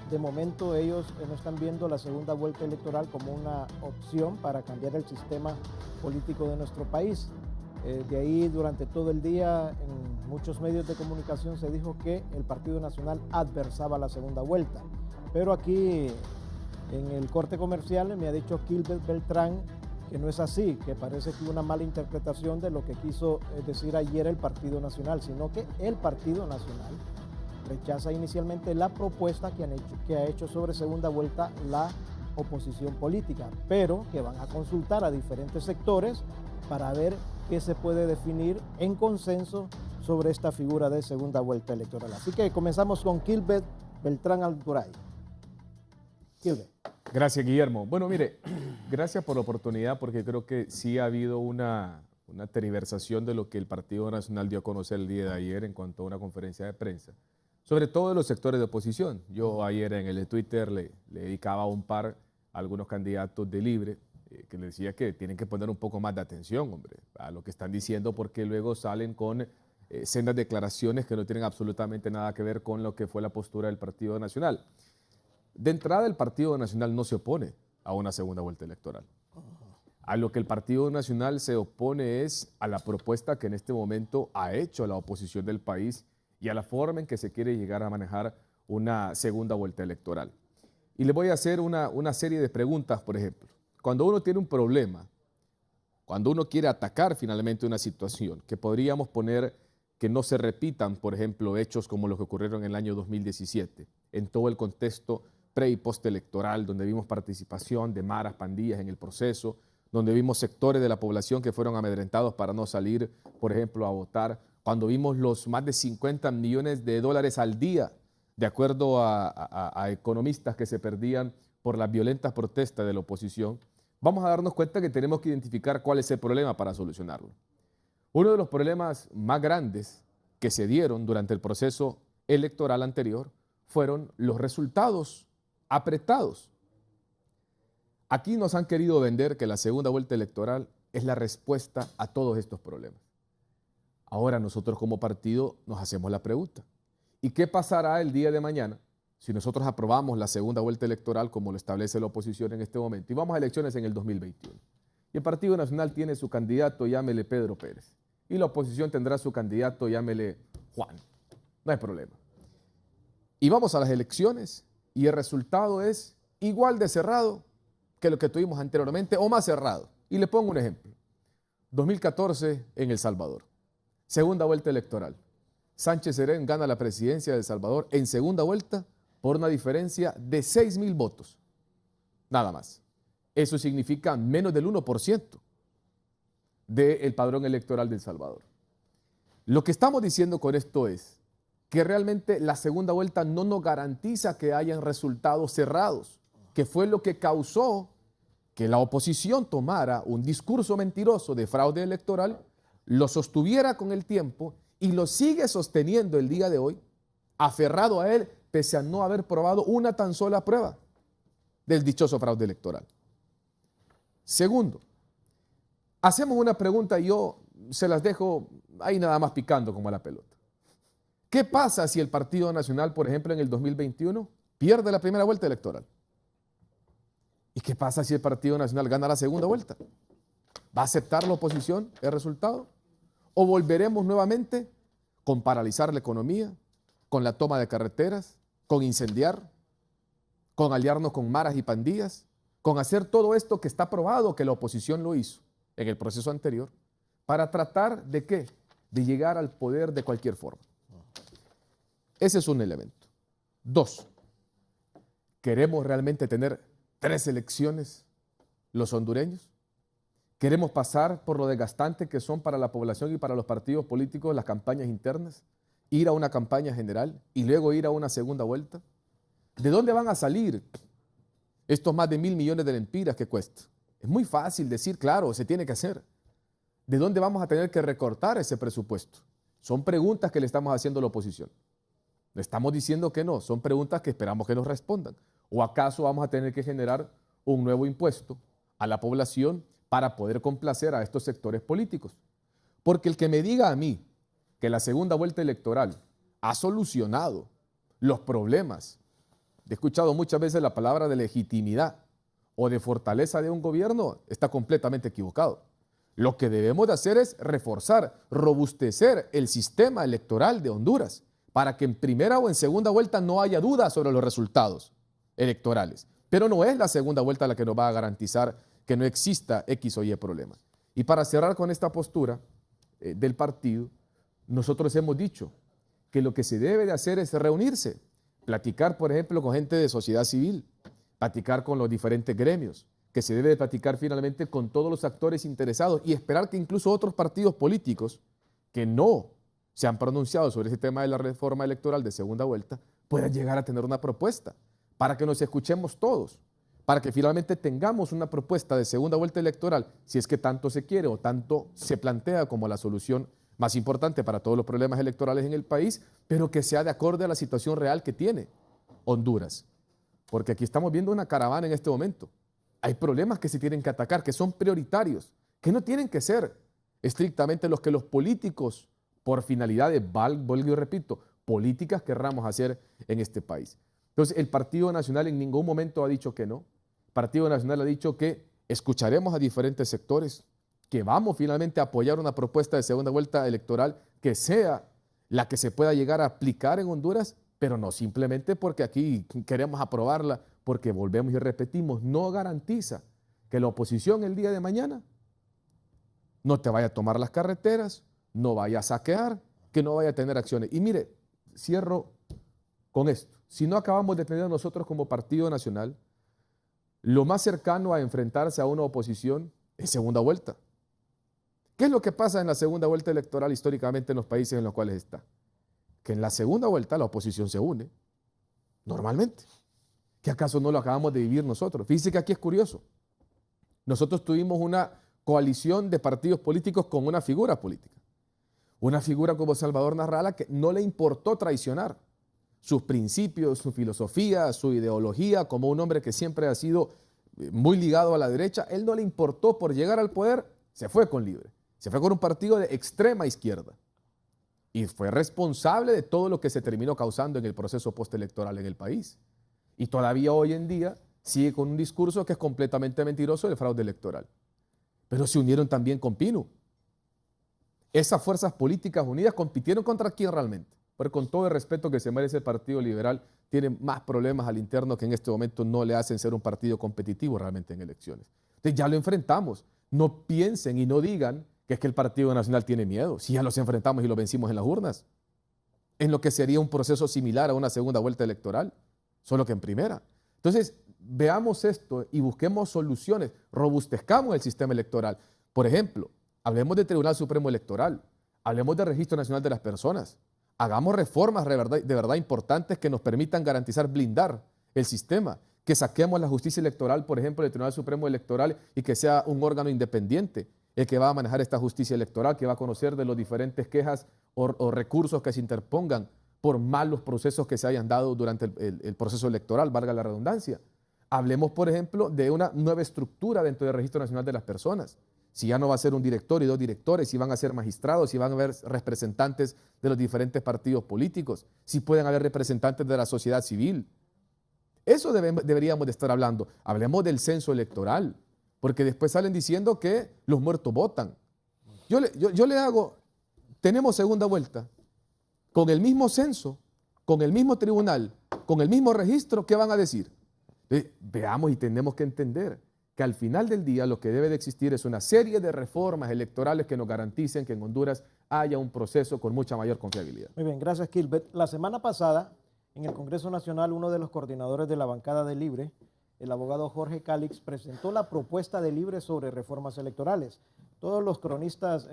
de momento ellos no están viendo la segunda vuelta electoral como una opción para cambiar el sistema político de nuestro país. De ahí durante todo el día en muchos medios de comunicación se dijo que el Partido Nacional adversaba la segunda vuelta. Pero aquí en el corte comercial me ha dicho Gilbert Beltrán que no es así, que parece que hubo una mala interpretación de lo que quiso decir ayer el Partido Nacional, sino que el Partido Nacional rechaza inicialmente la propuesta que ha hecho sobre segunda vuelta la oposición política, pero que van a consultar a diferentes sectores para ver qué se puede definir en consenso sobre esta figura de segunda vuelta electoral. Así que comenzamos con Gilbert Beltrán Alturay. Gracias, Guillermo. Bueno, mire, gracias por la oportunidad porque creo que sí ha habido una tergiversación de lo que el Partido Nacional dio a conocer el día de ayer en cuanto a una conferencia de prensa, sobre todo de los sectores de oposición. Yo ayer en el Twitter le dedicaba un par a algunos candidatos de Libre que le decía que tienen que poner un poco más de atención, hombre, a lo que están diciendo porque luego salen con sendas declaraciones que no tienen absolutamente nada que ver con lo que fue la postura del Partido Nacional. De entrada, el Partido Nacional no se opone a una segunda vuelta electoral. A lo que el Partido Nacional se opone es a la propuesta que en este momento ha hecho la oposición del país y a la forma en que se quiere llegar a manejar una segunda vuelta electoral. Y le voy a hacer una serie de preguntas, por ejemplo. Cuando uno tiene un problema, cuando uno quiere atacar finalmente una situación, que podríamos poner que no se repitan, por ejemplo, hechos como los que ocurrieron en el año 2017, en todo el contexto pre- y postelectoral, donde vimos participación de maras, pandillas en el proceso, donde vimos sectores de la población que fueron amedrentados para no salir, por ejemplo, a votar, cuando vimos los más de 50 millones de dólares al día, de acuerdo a economistas que se perdían por las violentas protestas de la oposición, vamos a darnos cuenta que tenemos que identificar cuál es el problema para solucionarlo. Uno de los problemas más grandes que se dieron durante el proceso electoral anterior fueron los resultados apretados. Aquí nos han querido vender que la segunda vuelta electoral es la respuesta a todos estos problemas. Ahora nosotros como partido nos hacemos la pregunta, ¿y qué pasará el día de mañana si nosotros aprobamos la segunda vuelta electoral como lo establece la oposición en este momento y vamos a elecciones en el 2021? Y el Partido Nacional tiene su candidato, llámele Pedro Pérez, y la oposición tendrá su candidato, llámele Juan. No hay problema. Y vamos a las elecciones y el resultado es igual de cerrado que lo que tuvimos anteriormente o más cerrado. Y le pongo un ejemplo. 2014 en El Salvador. Segunda vuelta electoral. Sánchez Serén gana la presidencia de El Salvador en segunda vuelta por una diferencia de 6,000 votos. Nada más. Eso significa menos del 1%. del padrón electoral de El Salvador. Lo que estamos diciendo con esto es que realmente la segunda vuelta no nos garantiza que hayan resultados cerrados, que fue lo que causó que la oposición tomara un discurso mentiroso de fraude electoral, lo sostuviera con el tiempo y lo sigue sosteniendo el día de hoy, aferrado a él, pese a no haber probado una tan sola prueba del dichoso fraude electoral. Segundo, hacemos una pregunta y yo se las dejo ahí nada más picando como a la pelota. ¿Qué pasa si el Partido Nacional, por ejemplo, en el 2021 pierde la primera vuelta electoral? ¿Y qué pasa si el Partido Nacional gana la segunda vuelta? ¿Va a aceptar la oposición el resultado? ¿O volveremos nuevamente con paralizar la economía, con la toma de carreteras, con incendiar, con aliarnos con maras y pandillas, con hacer todo esto que está probado que la oposición lo hizo en el proceso anterior, para tratar de qué? De llegar al poder de cualquier forma? Ese es un elemento. Dos, ¿queremos realmente tener 3 elecciones los hondureños? ¿Queremos pasar por lo desgastante que son para la población y para los partidos políticos las campañas internas? ¿Ir a una campaña general y luego ir a una segunda vuelta? ¿De dónde van a salir estos más de 1.000 millones de lempiras que cuesta? Es muy fácil decir, claro, se tiene que hacer. ¿De dónde vamos a tener que recortar ese presupuesto? Son preguntas que le estamos haciendo a la oposición. Le estamos diciendo que no, son preguntas que esperamos que nos respondan. ¿O acaso vamos a tener que generar un nuevo impuesto a la población para poder complacer a estos sectores políticos? Porque el que me diga a mí que la segunda vuelta electoral ha solucionado los problemas, he escuchado muchas veces la palabra de legitimidad o de fortaleza de un gobierno, está completamente equivocado. Lo que debemos de hacer es reforzar, robustecer el sistema electoral de Honduras para que en primera o en segunda vuelta no haya dudas sobre los resultados electorales. Pero no es la segunda vuelta la que nos va a garantizar que no exista X o Y problema. Y para cerrar con esta postura del partido, nosotros hemos dicho que lo que se debe de hacer es reunirse, platicar, por ejemplo, con gente de sociedad civil, platicar con los diferentes gremios, que se debe de platicar finalmente con todos los actores interesados y esperar que incluso otros partidos políticos que no se han pronunciado sobre ese tema de la reforma electoral de segunda vuelta puedan llegar a tener una propuesta para que nos escuchemos todos, para que finalmente tengamos una propuesta de segunda vuelta electoral, si es que tanto se quiere o tanto se plantea como la solución más importante para todos los problemas electorales en el país, pero que sea de acorde a la situación real que tiene Honduras. Porque aquí estamos viendo una caravana en este momento. Hay problemas que se tienen que atacar, que son prioritarios, que no tienen que ser estrictamente los que los políticos, por finalidades, vuelvo y repito, políticas querramos hacer en este país. Entonces, el Partido Nacional en ningún momento ha dicho que no. El Partido Nacional ha dicho que escucharemos a diferentes sectores, que vamos finalmente a apoyar una propuesta de segunda vuelta electoral que sea la que se pueda llegar a aplicar en Honduras, pero no simplemente porque aquí queremos aprobarla, porque volvemos y repetimos, no garantiza que la oposición el día de mañana no te vaya a tomar las carreteras, no vaya a saquear, que no vaya a tener acciones. Y mire, cierro con esto. Si no acabamos de tener nosotros como Partido Nacional, lo más cercano a enfrentarse a una oposición es segunda vuelta. ¿Qué es lo que pasa en la segunda vuelta electoral históricamente en los países en los cuales está? Que en la segunda vuelta la oposición se une, normalmente. ¿Qué acaso no lo acabamos de vivir nosotros? Fíjense que aquí es curioso. Nosotros tuvimos una coalición de partidos políticos con una figura política. Una figura como Salvador Narrala que no le importó traicionar sus principios, su filosofía, su ideología, como un hombre que siempre ha sido muy ligado a la derecha. Él no le importó por llegar al poder, se fue con Libre. Se fue con un partido de extrema izquierda. Y fue responsable de todo lo que se terminó causando en el proceso postelectoral en el país. Y todavía hoy en día sigue con un discurso que es completamente mentiroso del fraude electoral. Pero se unieron también con Pino. Esas fuerzas políticas unidas compitieron contra quién realmente. Pero con todo el respeto que se merece el Partido Liberal, tiene más problemas al interno que en este momento no le hacen ser un partido competitivo realmente en elecciones. Entonces ya lo enfrentamos. No piensen y no digan que es que el Partido Nacional tiene miedo. Si ya los enfrentamos y los vencimos en las urnas. En lo que sería un proceso similar a una segunda vuelta electoral. Solo que en primera. Entonces, veamos esto y busquemos soluciones, robustezcamos el sistema electoral. Por ejemplo, Hablemos del Tribunal Supremo Electoral. Hablemos del Registro Nacional de las Personas. Hagamos reformas de verdad importantes que nos permitan garantizar, blindar el sistema. Que saquemos la justicia electoral, por ejemplo, del Tribunal Supremo Electoral y que sea un órgano independiente el que va a manejar esta justicia electoral, que va a conocer de los diferentes quejas o recursos que se interpongan por malos procesos que se hayan dado durante el proceso electoral, valga la redundancia. Hablemos, por ejemplo, de una nueva estructura dentro del Registro Nacional de las Personas. Si ya no va a ser un director y dos directores, si van a ser magistrados, si van a haber representantes de los diferentes partidos políticos, si pueden haber representantes de la sociedad civil. Eso deberíamos de estar hablando. Hablemos del censo electoral, porque después salen diciendo que los muertos votan. Yo le hago, tenemos segunda vuelta, con el mismo censo, con el mismo tribunal, con el mismo registro, ¿qué van a decir? Veamos y tenemos que entender que al final del día lo que debe de existir es una serie de reformas electorales que nos garanticen que en Honduras haya un proceso con mucha mayor confiabilidad. Muy bien, gracias, Gilbert. La semana pasada, en el Congreso Nacional, uno de los coordinadores de la bancada de Libre, el abogado Jorge Calix, presentó la propuesta de Libre sobre reformas electorales. Todos los cronistas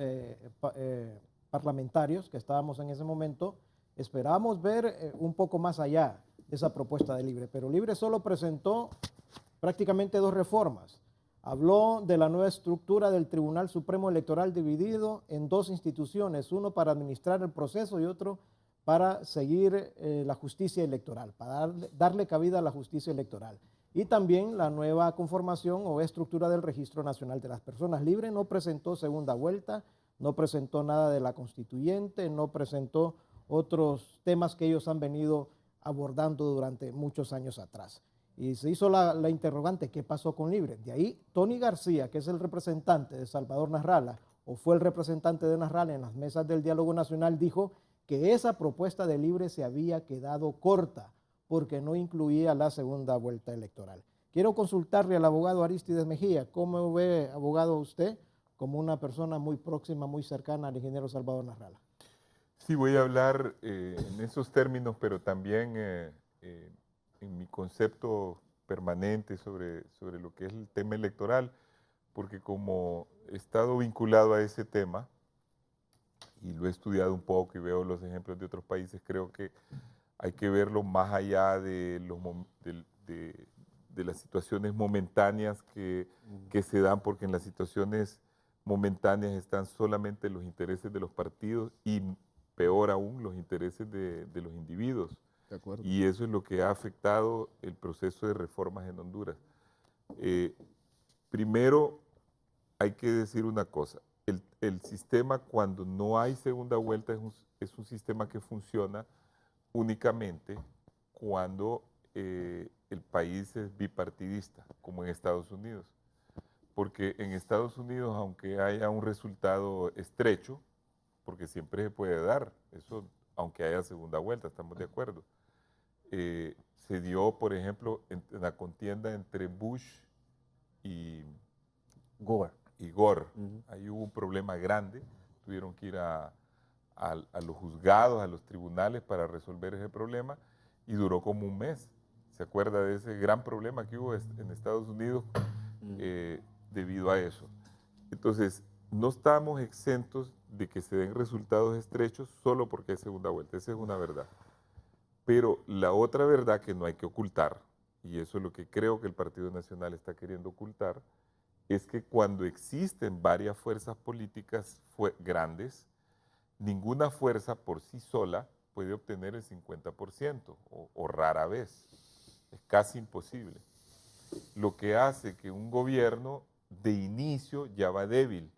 parlamentarios que estábamos en ese momento esperábamos ver un poco más allá de esa propuesta de Libre, pero Libre solo presentó prácticamente dos reformas. Habló de la nueva estructura del Tribunal Supremo Electoral dividido en dos instituciones, uno para administrar el proceso y otro para seguir la justicia electoral, para darle cabida a la justicia electoral. Y también la nueva conformación o estructura del Registro Nacional de las Personas. Libre no presentó segunda vuelta, no presentó nada de la constituyente, no presentó otros temas que ellos han venido abordando durante muchos años atrás. Y se hizo la interrogante, ¿qué pasó con Libre? De ahí, Tony García, que es el representante de Salvador Nasralla, o fue el representante de Nasralla en las mesas del diálogo nacional, dijo que esa propuesta de Libre se había quedado corta porque no incluía la segunda vuelta electoral. Quiero consultarle al abogado Aristides Mejía. ¿Cómo ve, abogado, usted como una persona muy próxima, muy cercana al ingeniero Salvador Nasralla? Sí, voy a hablar en esos términos, pero también en mi concepto permanente sobre lo que es el tema electoral, porque como he estado vinculado a ese tema, y lo he estudiado un poco y veo los ejemplos de otros países, creo que hay que verlo más allá de las situaciones momentáneas que se dan, porque en las situaciones momentáneas están solamente los intereses de los partidos y peor aún los intereses de los individuos. De acuerdo. Y eso es lo que ha afectado el proceso de reformas en Honduras. Primero, hay que decir una cosa. El sistema, cuando no hay segunda vuelta, es un sistema que funciona únicamente cuando el país es bipartidista, como en Estados Unidos. Porque en Estados Unidos, aunque haya un resultado estrecho, porque siempre se puede dar, eso aunque haya segunda vuelta, estamos de acuerdo. Se dio, por ejemplo, en la contienda entre Bush y Gore. Ahí hubo un problema grande, tuvieron que ir a los juzgados, a los tribunales para resolver ese problema y duró como un mes. ¿Se acuerda de ese gran problema que hubo en Estados Unidos debido a eso? Entonces, no estamos exentos de que se den resultados estrechos solo porque hay segunda vuelta. Esa es una verdad. Pero la otra verdad que no hay que ocultar, y eso es lo que creo que el Partido Nacional está queriendo ocultar, es que cuando existen varias fuerzas políticas grandes, ninguna fuerza por sí sola puede obtener el 50%, o rara vez. Es casi imposible. Lo que hace que un gobierno de inicio ya va débil,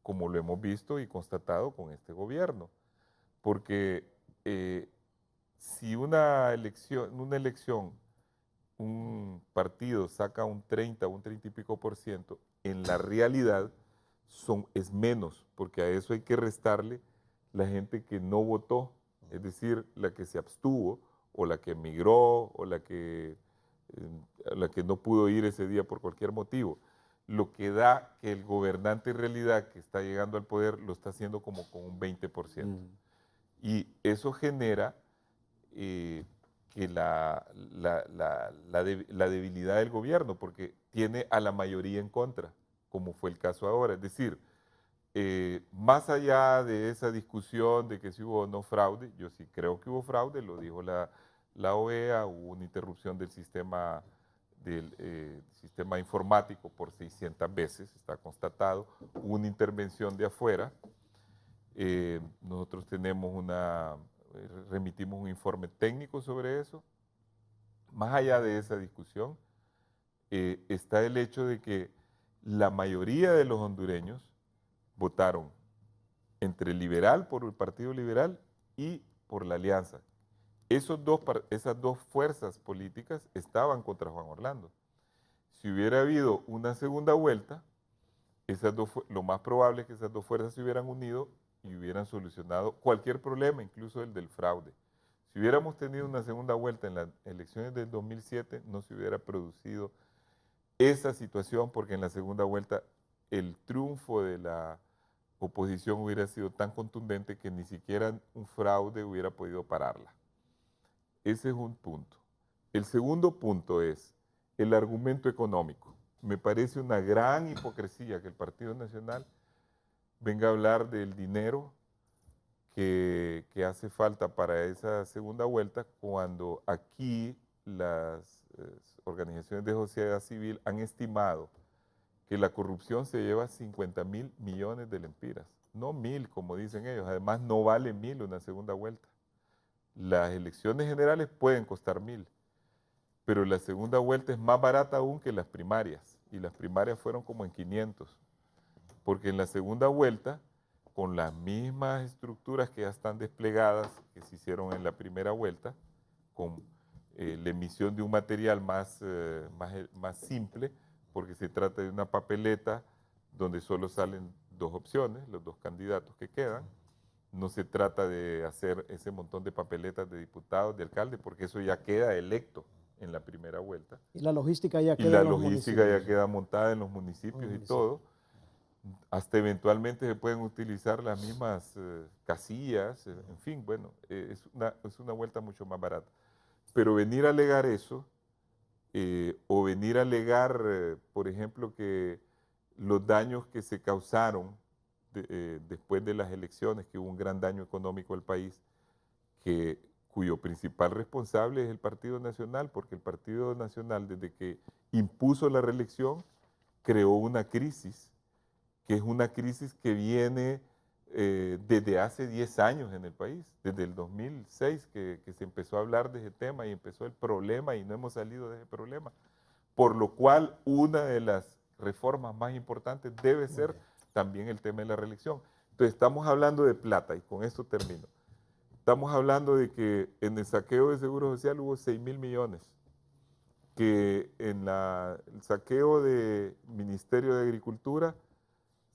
como lo hemos visto y constatado con este gobierno. Porque si una elección, un partido saca un 30 o un 30 y pico %, en la realidad es menos, porque a eso hay que restarle la gente que no votó, es decir, la que se abstuvo, o la que emigró, o la que no pudo ir ese día por cualquier motivo. Lo que da que el gobernante en realidad que está llegando al poder lo está haciendo como con un 20%. Y eso genera que la debilidad del gobierno, porque tiene a la mayoría en contra, como fue el caso ahora. Es decir, Más allá de esa discusión de que si hubo o no fraude, yo sí creo que hubo fraude, lo dijo la OEA, hubo una interrupción del sistema informático por 600 veces, está constatado, hubo una intervención de afuera. Nosotros remitimos un informe técnico sobre eso. Más allá de esa discusión, está el hecho de que la mayoría de los hondureños votaron entre liberal, por el Partido Liberal, y por la Alianza. Esas dos fuerzas políticas estaban contra Juan Orlando. Si hubiera habido una segunda vuelta, lo más probable es que esas dos fuerzas se hubieran unido y hubieran solucionado cualquier problema, incluso el del fraude. Si hubiéramos tenido una segunda vuelta en las elecciones del 2007, no se hubiera producido esa situación, porque en la segunda vuelta el triunfo de la oposición hubiera sido tan contundente que ni siquiera un fraude hubiera podido pararla. Ese es un punto. El segundo punto es el argumento económico. Me parece una gran hipocresía que el Partido Nacional venga a hablar del dinero que hace falta para esa segunda vuelta, cuando aquí las organizaciones de sociedad civil han estimado que la corrupción se lleva 50.000 millones de lempiras, no 1.000 como dicen ellos. Además, no vale 1.000 una segunda vuelta. Las elecciones generales pueden costar 1.000, pero la segunda vuelta es más barata aún que las primarias, y las primarias fueron como en 500, porque en la segunda vuelta, con las mismas estructuras que ya están desplegadas, que se hicieron en la primera vuelta, con la emisión de un material más simple, porque se trata de una papeleta donde solo salen dos opciones, los dos candidatos que quedan. No se trata de hacer ese montón de papeletas de diputados, de alcaldes, porque eso ya queda electo en la primera vuelta. Y la logística ya queda Y la en los logística municipios. ya queda montada en los municipios y todo. Hasta eventualmente se pueden utilizar las mismas casillas, en fin, bueno, es una vuelta mucho más barata. Pero venir a alegar eso, o venir a alegar, por ejemplo, que los daños que se causaron después de las elecciones, que hubo un gran daño económico al país, cuyo principal responsable es el Partido Nacional, porque el Partido Nacional, desde que impuso la reelección, creó una crisis, que es una crisis que viene desde hace 10 años en el país, desde el 2006 que se empezó a hablar de ese tema y empezó el problema, y no hemos salido de ese problema, por lo cual una de las reformas más importantes debe ser también el tema de la reelección. Entonces estamos hablando de plata, y con esto termino. Estamos hablando de que en el saqueo de Seguro Social hubo 6.000 millones, que en el saqueo de Ministerio de Agricultura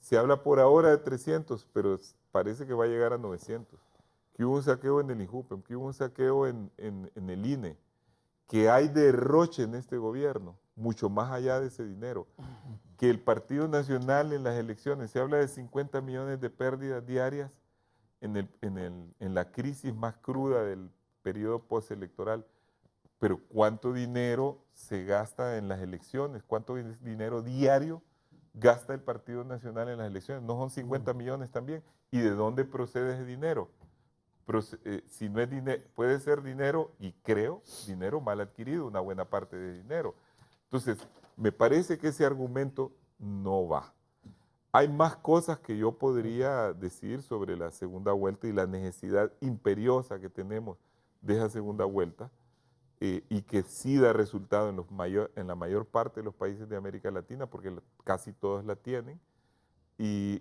se habla por ahora de 300, pero parece que va a llegar a 900. Que hubo un saqueo en el INJUPEM, que hubo un saqueo en el INE, que hay derroche en este gobierno, mucho más allá de ese dinero. Que el Partido Nacional en las elecciones, se habla de 50 millones de pérdidas diarias en la crisis más cruda del periodo postelectoral. Pero ¿cuánto dinero se gasta en las elecciones? ¿Cuánto dinero diario gasta el Partido Nacional en las elecciones? No son 50 millones también. ¿Y de dónde procede ese dinero? Si no es dinero, puede ser dinero, y creo, dinero mal adquirido, una buena parte de dinero. Entonces, me parece que ese argumento no va. Hay más cosas que yo podría decir sobre la segunda vuelta y la necesidad imperiosa que tenemos de esa segunda vuelta, y que sí da resultado en la mayor parte de los países de América Latina, porque casi todos la tienen, y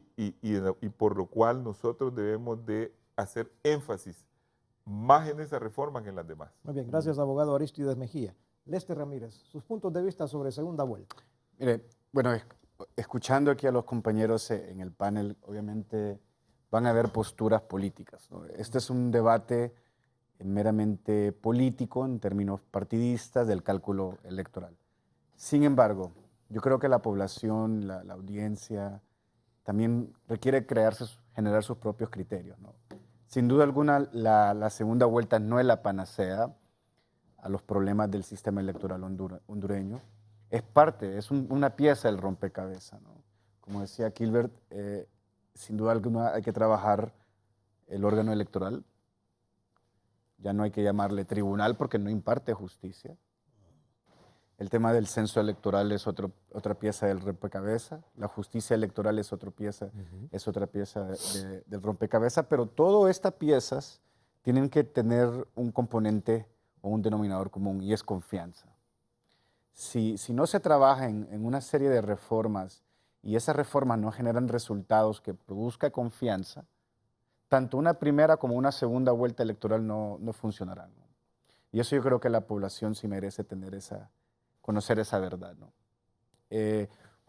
por lo cual nosotros debemos de hacer énfasis más en esa reforma que en las demás. Muy bien, gracias, abogado Aristides Mejía. Lester Ramírez, sus puntos de vista sobre segunda vuelta. Mire, bueno, escuchando aquí a los compañeros en el panel, obviamente van a haber posturas políticas, ¿no? Este es un debate meramente político en términos partidistas del cálculo electoral. Sin embargo, yo creo que la población, la audiencia, también requiere generar sus propios criterios, ¿no? Sin duda alguna, la segunda vuelta no es la panacea a los problemas del sistema electoral hondureño. Es parte, es una pieza del rompecabezas, ¿no? Como decía Gilbert, sin duda alguna hay que trabajar el órgano electoral. Ya no hay que llamarle tribunal porque no imparte justicia. El tema del censo electoral es otra pieza del rompecabezas. La justicia electoral es otra pieza, es otra pieza del rompecabezas. Pero todas estas piezas tienen que tener un componente o un denominador común y es confianza. Si no se trabaja en una serie de reformas y esas reformas no generan resultados que produzcan confianza, tanto una primera como una segunda vuelta electoral no funcionarán, ¿no? Y eso yo creo que la población sí merece conocer esa verdad, ¿no?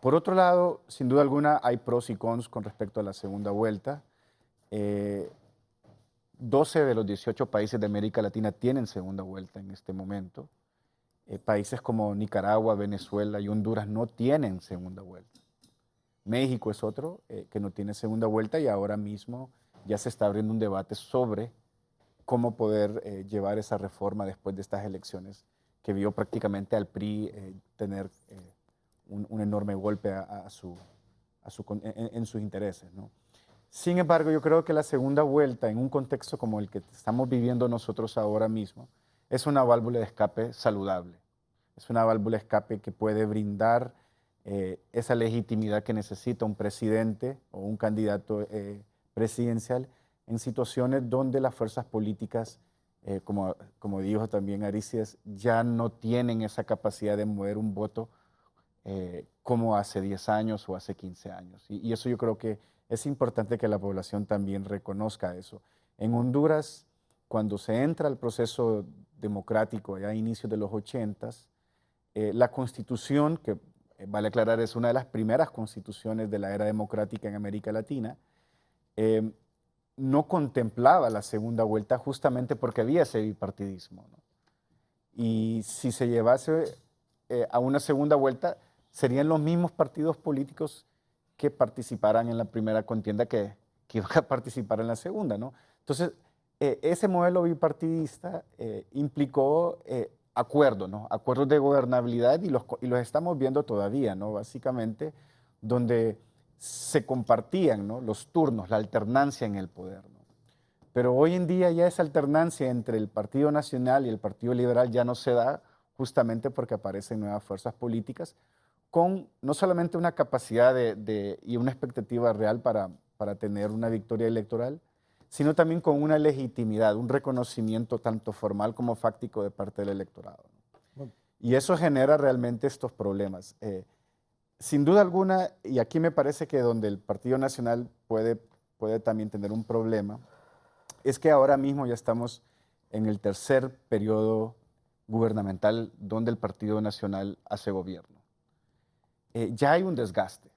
Por otro lado, sin duda alguna, hay pros y cons con respecto a la segunda vuelta. 12 de los 18 países de América Latina tienen segunda vuelta en este momento. Países como Nicaragua, Venezuela y Honduras no tienen segunda vuelta. México es otro que no tiene segunda vuelta y ahora mismo ya se está abriendo un debate sobre cómo poder llevar esa reforma después de estas elecciones que vio prácticamente al PRI tener un enorme golpe en sus intereses, ¿no? Sin embargo, yo creo que la segunda vuelta en un contexto como el que estamos viviendo nosotros ahora mismo es una válvula de escape saludable. Es una válvula de escape que puede brindar esa legitimidad que necesita un presidente o un candidato presidencial en situaciones donde las fuerzas políticas, como dijo también Arícides, ya no tienen esa capacidad de mover un voto como hace 10 años o hace 15 años. Y eso yo creo que es importante que la población también reconozca eso. En Honduras, cuando se entra al proceso democrático, ya a inicios de los 80s, la constitución, que vale aclarar es una de las primeras constituciones de la era democrática en América Latina, no contemplaba la segunda vuelta justamente porque había ese bipartidismo, ¿no? Y si se llevase a una segunda vuelta, serían los mismos partidos políticos que participaran en la primera contienda que iban a participar en la segunda, ¿no? Entonces, ese modelo bipartidista implicó acuerdos, ¿no? Acuerdos de gobernabilidad y los estamos viendo todavía, ¿no? Básicamente, donde se compartían, ¿no?, los turnos, la alternancia en el poder, ¿no? Pero hoy en día ya esa alternancia entre el Partido Nacional y el Partido Liberal ya no se da justamente porque aparecen nuevas fuerzas políticas con no solamente una capacidad y una expectativa real para tener una victoria electoral, sino también con una legitimidad, un reconocimiento tanto formal como fáctico de parte del electorado, ¿no? Y eso genera realmente estos problemas. Sin duda alguna, y aquí me parece que donde el Partido Nacional puede también tener un problema, es que ahora mismo ya estamos en el tercer periodo gubernamental donde el Partido Nacional hace gobierno. Ya hay un desgaste,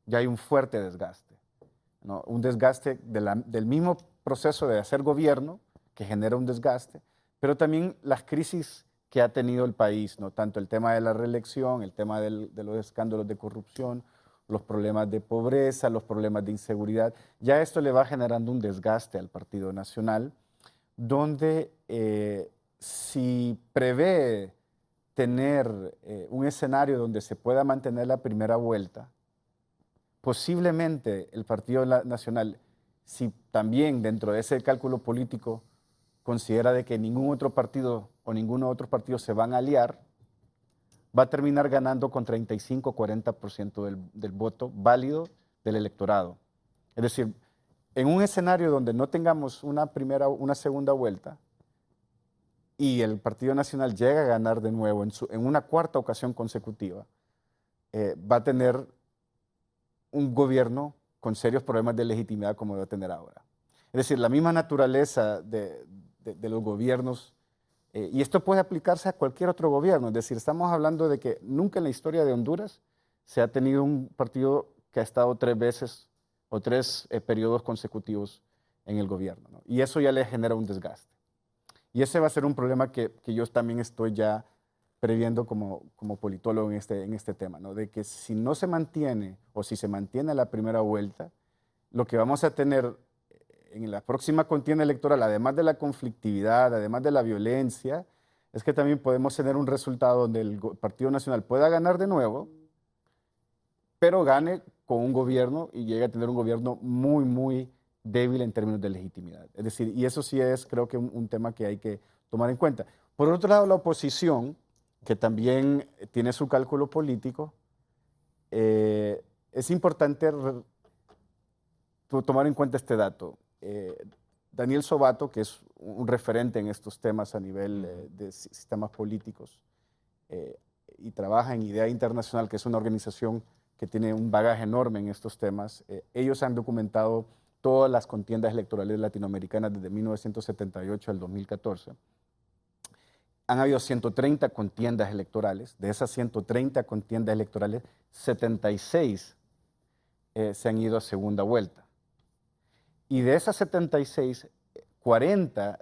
ya hay un fuerte desgaste, ¿no? Un desgaste del mismo proceso de hacer gobierno, que genera un desgaste, pero también las crisis que ha tenido el país, ¿no? Tanto el tema de la reelección, el tema de los escándalos de corrupción, los problemas de pobreza, los problemas de inseguridad, ya esto le va generando un desgaste al Partido Nacional, donde si prevé tener un escenario donde se pueda mantener la primera vuelta, posiblemente el Partido Nacional, si también dentro de ese cálculo político considera de que ningún otro partido o ninguno otro partido se van a aliar, va a terminar ganando con 35-40% del voto válido del electorado. Es decir, en un escenario donde no tengamos una segunda vuelta y el Partido Nacional llega a ganar de nuevo en una cuarta ocasión consecutiva, va a tener un gobierno con serios problemas de legitimidad como debe tener ahora. Es decir, la misma naturaleza de los gobiernos, y esto puede aplicarse a cualquier otro gobierno, es decir, estamos hablando de que nunca en la historia de Honduras se ha tenido un partido que ha estado 3 veces o 3 periodos consecutivos en el gobierno, ¿no? Y eso ya le genera un desgaste. Y ese va a ser un problema que yo también estoy ya previendo como politólogo en este tema, ¿no? De que si no se mantiene o si se mantiene la primera vuelta, lo que vamos a tener en la próxima contienda electoral, además de la conflictividad, además de la violencia, es que también podemos tener un resultado donde el Partido Nacional pueda ganar de nuevo, pero gane con un gobierno y llegue a tener un gobierno muy, muy débil en términos de legitimidad. Es decir, y eso sí es, creo que un tema que hay que tomar en cuenta. Por otro lado, la oposición, que también tiene su cálculo político, es importante tomar en cuenta este dato. Daniel Sobato, que es un referente en estos temas a nivel de sistemas políticos, y trabaja en Idea Internacional, que es una organización que tiene un bagaje enorme en estos temas. Ellos han documentado todas las contiendas electorales latinoamericanas desde 1978 al 2014. Han habido 130 contiendas electorales. De esas 130 contiendas electorales, 76 se han ido a segunda vuelta. Y de esas 76, 40,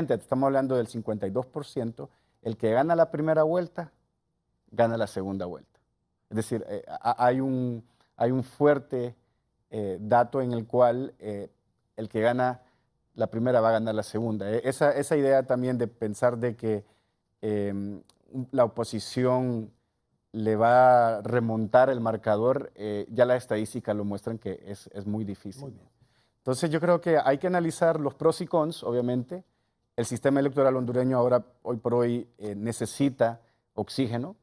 estamos hablando del 52%, el que gana la primera vuelta, gana la segunda vuelta. Es decir, hay un fuerte dato en el cual el que gana la primera va a ganar la segunda. Esa idea también de pensar de que la oposición le va a remontar el marcador, ya las estadísticas lo muestran que es muy difícil. Muy bien. Entonces yo creo que hay que analizar los pros y cons, obviamente. El sistema electoral hondureño ahora, hoy por hoy, necesita oxígeno.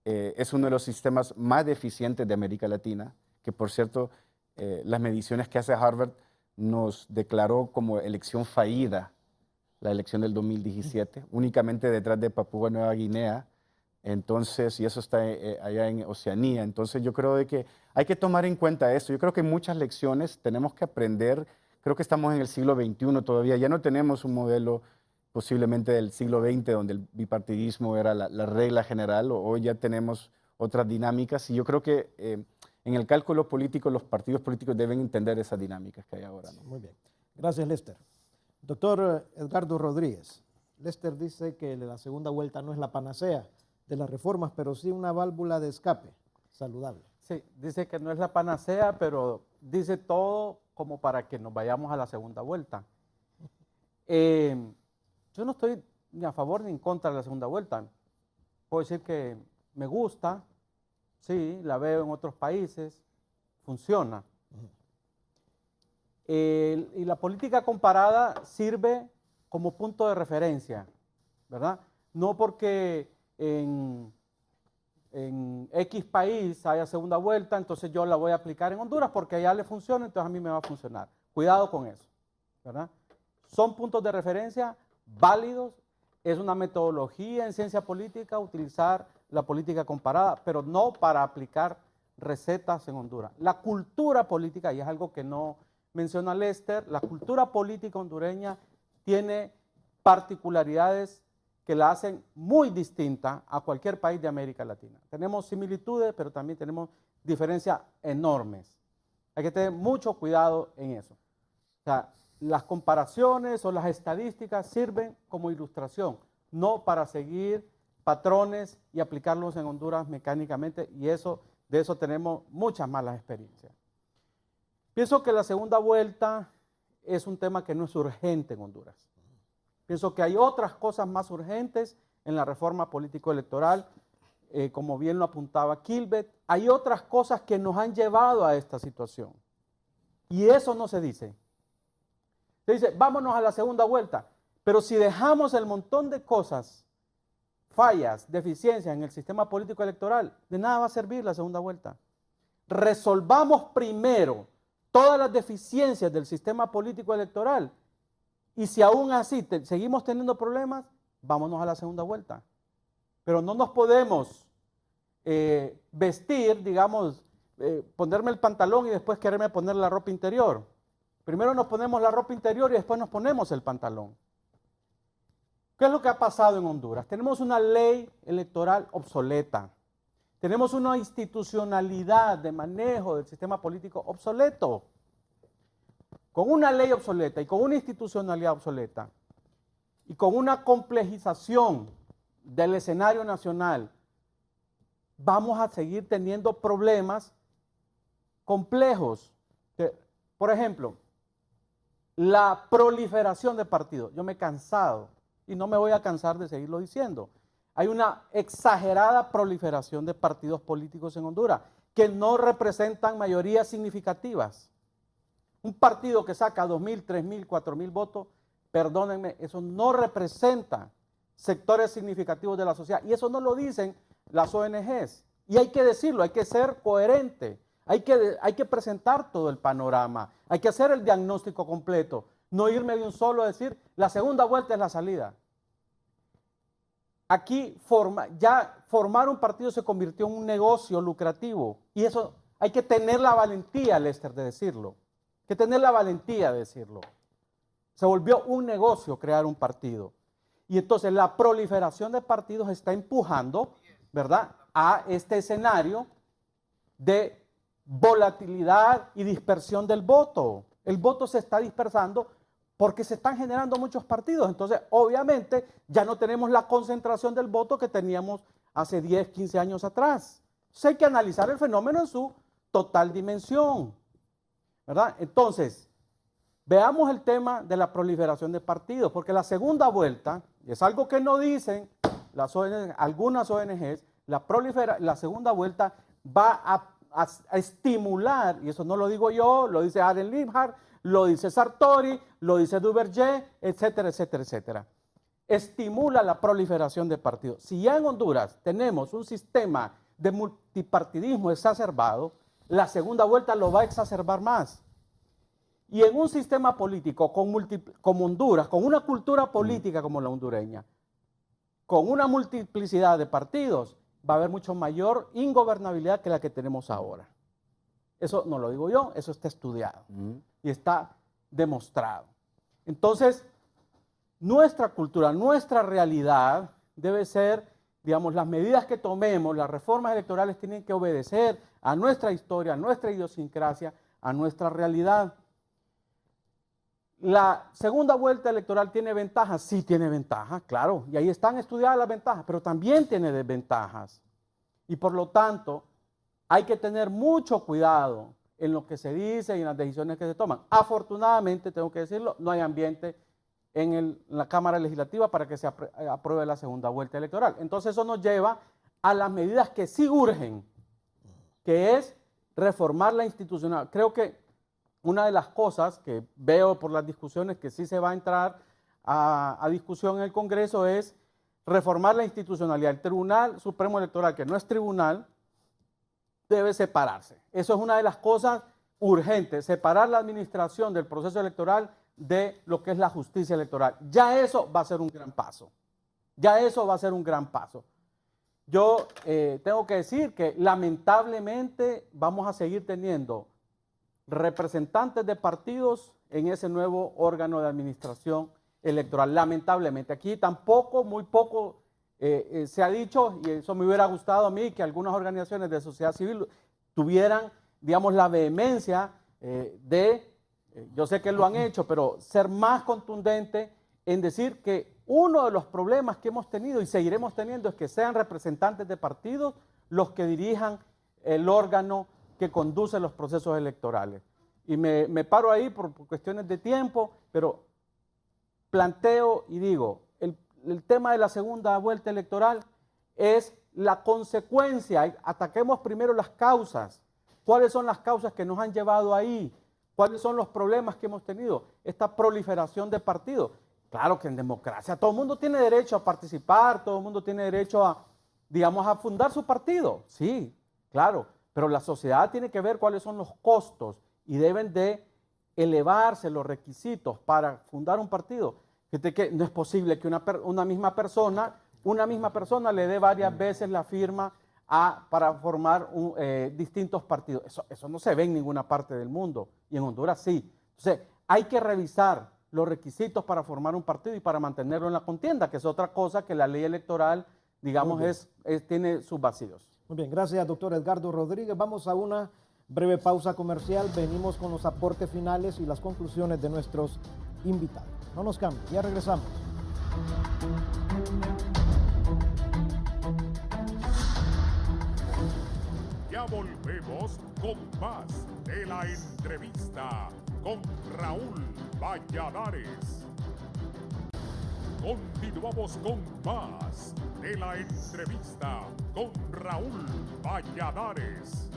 Es uno de los sistemas más deficientes de América Latina, que por cierto, las mediciones que hace Harvard nos declaró como elección fallida la elección del 2017, únicamente detrás de Papúa Nueva Guinea. Entonces, y eso está allá en Oceanía. Entonces yo creo de que hay que tomar en cuenta eso. Yo creo que muchas lecciones tenemos que aprender. Creo que estamos en el siglo XXI todavía. Ya no tenemos un modelo posiblemente del siglo XX donde el bipartidismo era la regla general. Hoy ya tenemos otras dinámicas y yo creo que en el cálculo político los partidos políticos deben entender esas dinámicas que hay ahora, ¿no? Muy bien. Gracias, Lester. Doctor Edgardo Rodríguez, Lester dice que la segunda vuelta no es la panacea de las reformas, pero sí una válvula de escape saludable. Sí, dice que no es la panacea, pero dice todo como para que nos vayamos a la segunda vuelta. Yo no estoy ni a favor ni en contra de la segunda vuelta. Puedo decir que me gusta, sí, la veo en otros países, funciona. Y la política comparada sirve como punto de referencia, ¿verdad? No porque en X país haya segunda vuelta, entonces yo la voy a aplicar en Honduras porque allá le funciona, entonces a mí me va a funcionar. Cuidado con eso, ¿verdad? Son puntos de referencia válidos, es una metodología en ciencia política utilizar la política comparada, pero no para aplicar recetas en Honduras. La cultura política, y es algo que no menciona Lester, la cultura política hondureña tiene particularidades que la hacen muy distinta a cualquier país de América Latina. Tenemos similitudes, pero también tenemos diferencias enormes. Hay que tener mucho cuidado en eso. O sea, las comparaciones o las estadísticas sirven como ilustración, no para seguir patrones y aplicarlos en Honduras mecánicamente, y de eso tenemos muchas malas experiencias. Pienso que la segunda vuelta es un tema que no es urgente en Honduras. Pienso que hay otras cosas más urgentes en la reforma político-electoral, como bien lo apuntaba Kilbert. Hay otras cosas que nos han llevado a esta situación. Y eso no se dice. Se dice, vámonos a la segunda vuelta. Pero si dejamos el montón de cosas, fallas, deficiencias en el sistema político-electoral, de nada va a servir la segunda vuelta. Resolvamos primero todas las deficiencias del sistema político-electoral. Y si aún así seguimos teniendo problemas, vámonos a la segunda vuelta. Pero no nos podemos vestir, digamos, ponerme el pantalón y después quererme poner la ropa interior. Primero nos ponemos la ropa interior y después nos ponemos el pantalón. ¿Qué es lo que ha pasado en Honduras? Tenemos una ley electoral obsoleta. Tenemos una institucionalidad de manejo del sistema político obsoleto. Con una ley obsoleta y con una institucionalidad obsoleta y con una complejización del escenario nacional, vamos a seguir teniendo problemas complejos. Por ejemplo, la proliferación de partidos. Yo me he cansado y no me voy a cansar de seguirlo diciendo. Hay una exagerada proliferación de partidos políticos en Honduras que no representan mayorías significativas. Un partido que saca 2.000, 3.000, 4.000 votos, perdónenme, eso no representa sectores significativos de la sociedad. Y eso no lo dicen las ONGs. Y hay que decirlo, hay que ser coherente, hay que presentar todo el panorama, hay que hacer el diagnóstico completo, no irme de un solo a decir, la segunda vuelta es la salida. Aquí ya formar un partido se convirtió en un negocio lucrativo y eso hay que tener la valentía, Lester, de decirlo. Hay que tener la valentía de decirlo. Se volvió un negocio crear un partido. Y entonces la proliferación de partidos está empujando, ¿verdad?, a este escenario de volatilidad y dispersión del voto. El voto se está dispersando porque se están generando muchos partidos. Entonces, obviamente, ya no tenemos la concentración del voto que teníamos hace 10, 15 años atrás. Entonces, hay que analizar el fenómeno en su total dimensión, ¿verdad? Entonces, veamos el tema de la proliferación de partidos, porque la segunda vuelta, y es algo que no dicen las ONG, algunas ONGs, la segunda vuelta va a estimular, y eso no lo digo yo, lo dice Aren Liebhardt, lo dice Sartori, lo dice Duverger, etcétera, etcétera, etcétera. Estimula la proliferación de partidos. Si ya en Honduras tenemos un sistema de multipartidismo exacerbado, la segunda vuelta lo va a exacerbar más. Y en un sistema político como Honduras, con una cultura política como la hondureña, con una multiplicidad de partidos, va a haber mucho mayor ingobernabilidad que la que tenemos ahora. Eso no lo digo yo, eso está estudiado y está demostrado. Entonces, nuestra cultura, nuestra realidad debe ser, digamos, las medidas que tomemos, las reformas electorales tienen que obedecer a nuestra historia, a nuestra idiosincrasia, a nuestra realidad. ¿La segunda vuelta electoral tiene ventajas? Sí tiene ventajas, claro, y ahí están estudiadas las ventajas, pero también tiene desventajas. Y por lo tanto, hay que tener mucho cuidado en lo que se dice y en las decisiones que se toman. Afortunadamente, tengo que decirlo, no hay ambiente en la Cámara Legislativa para que se apruebe la segunda vuelta electoral. Entonces eso nos lleva a las medidas que sí urgen, que es reformar la institucional. Creo que una de las cosas que veo por las discusiones que sí se va a entrar a discusión en el Congreso es reformar la institucionalidad. El Tribunal Supremo Electoral, que no es tribunal, debe separarse. Eso es una de las cosas urgentes, separar la administración del proceso electoral de lo que es la justicia electoral. Ya eso va a ser un gran paso. Ya eso va a ser un gran paso. Yo tengo que decir que lamentablemente vamos a seguir teniendo representantes de partidos en ese nuevo órgano de administración electoral, lamentablemente. Aquí tampoco, muy poco se ha dicho, y eso me hubiera gustado a mí, que algunas organizaciones de sociedad civil tuvieran, digamos, la vehemencia yo sé que lo han hecho, pero ser más contundente en decir que uno de los problemas que hemos tenido y seguiremos teniendo es que sean representantes de partidos los que dirijan el órgano que conduce los procesos electorales. Y me paro ahí por cuestiones de tiempo, pero planteo y digo, el tema de la segunda vuelta electoral es la consecuencia. Ataquemos primero las causas. ¿Cuáles son las causas que nos han llevado ahí? ¿Cuáles son los problemas que hemos tenido? Esta proliferación de partidos. Claro que en democracia todo el mundo tiene derecho a participar, todo el mundo tiene derecho a, digamos, a fundar su partido. Sí, claro, pero la sociedad tiene que ver cuáles son los costos y deben de elevarse los requisitos para fundar un partido. Fíjate que no es posible que una misma persona le dé varias veces la firma para formar distintos partidos. Eso no se ve en ninguna parte del mundo y en Honduras sí. Entonces hay que revisar los requisitos para formar un partido y para mantenerlo en la contienda, que es otra cosa que la ley electoral, digamos, tiene sus vacíos. Muy bien, gracias, doctor Edgardo Rodríguez. Vamos a una breve pausa comercial. Venimos con los aportes finales y las conclusiones de nuestros invitados. No nos cambien, ya regresamos. Ya volvemos con más de la entrevista con Raúl Valladares. Continuamos con más de la entrevista con Raúl Valladares.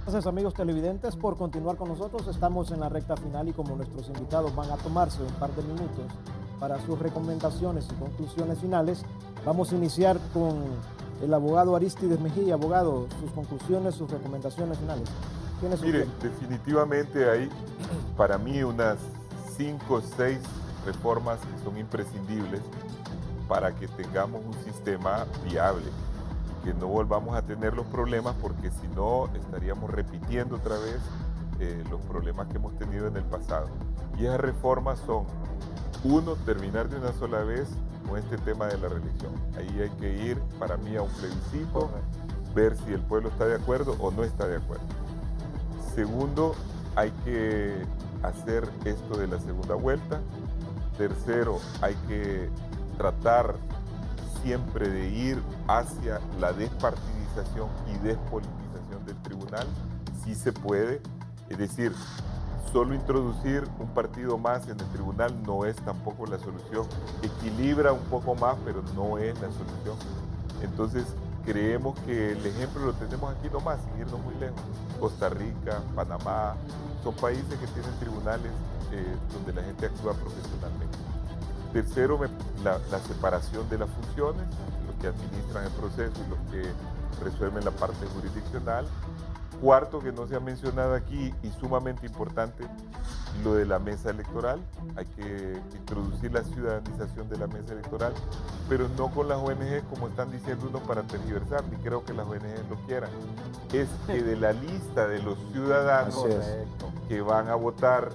Gracias amigos televidentes por continuar con nosotros. Estamos en la recta final y como nuestros invitados van a tomarse un par de minutos para sus recomendaciones y conclusiones finales, vamos a iniciar con el abogado Arístides Mejía. Abogado, sus conclusiones, sus recomendaciones finales. Mire, definitivamente hay para mí unas 5 o 6 reformas que son imprescindibles para que tengamos un sistema viable, que no volvamos a tener los problemas, porque si no estaríamos repitiendo otra vez los problemas que hemos tenido en el pasado. Y esas reformas son, 1, terminar de una sola vez con este tema de la reelección. Ahí hay que ir para mí a un plebiscito, ver si el pueblo está de acuerdo o no está de acuerdo. Segundo, hay que hacer esto de la segunda vuelta. Tercero, hay que tratar siempre de ir hacia la despartidización y despolitización del tribunal, si se puede. Es decir, solo introducir un partido más en el tribunal no es tampoco la solución. Equilibra un poco más, pero no es la solución. Entonces, creemos que el ejemplo lo tenemos aquí nomás, sin irnos muy lejos. Costa Rica, Panamá, son países que tienen tribunales donde la gente actúa profesionalmente. Tercero, la separación de las funciones, los que administran el proceso y los que resuelven la parte jurisdiccional. Cuarto, que no se ha mencionado aquí y sumamente importante, lo de la mesa electoral. Hay que introducir la ciudadanización de la mesa electoral, pero no con las ONG como están diciendo unos para tergiversar, ni creo que las ONG lo quieran. Es que de la lista de los ciudadanos que van a votar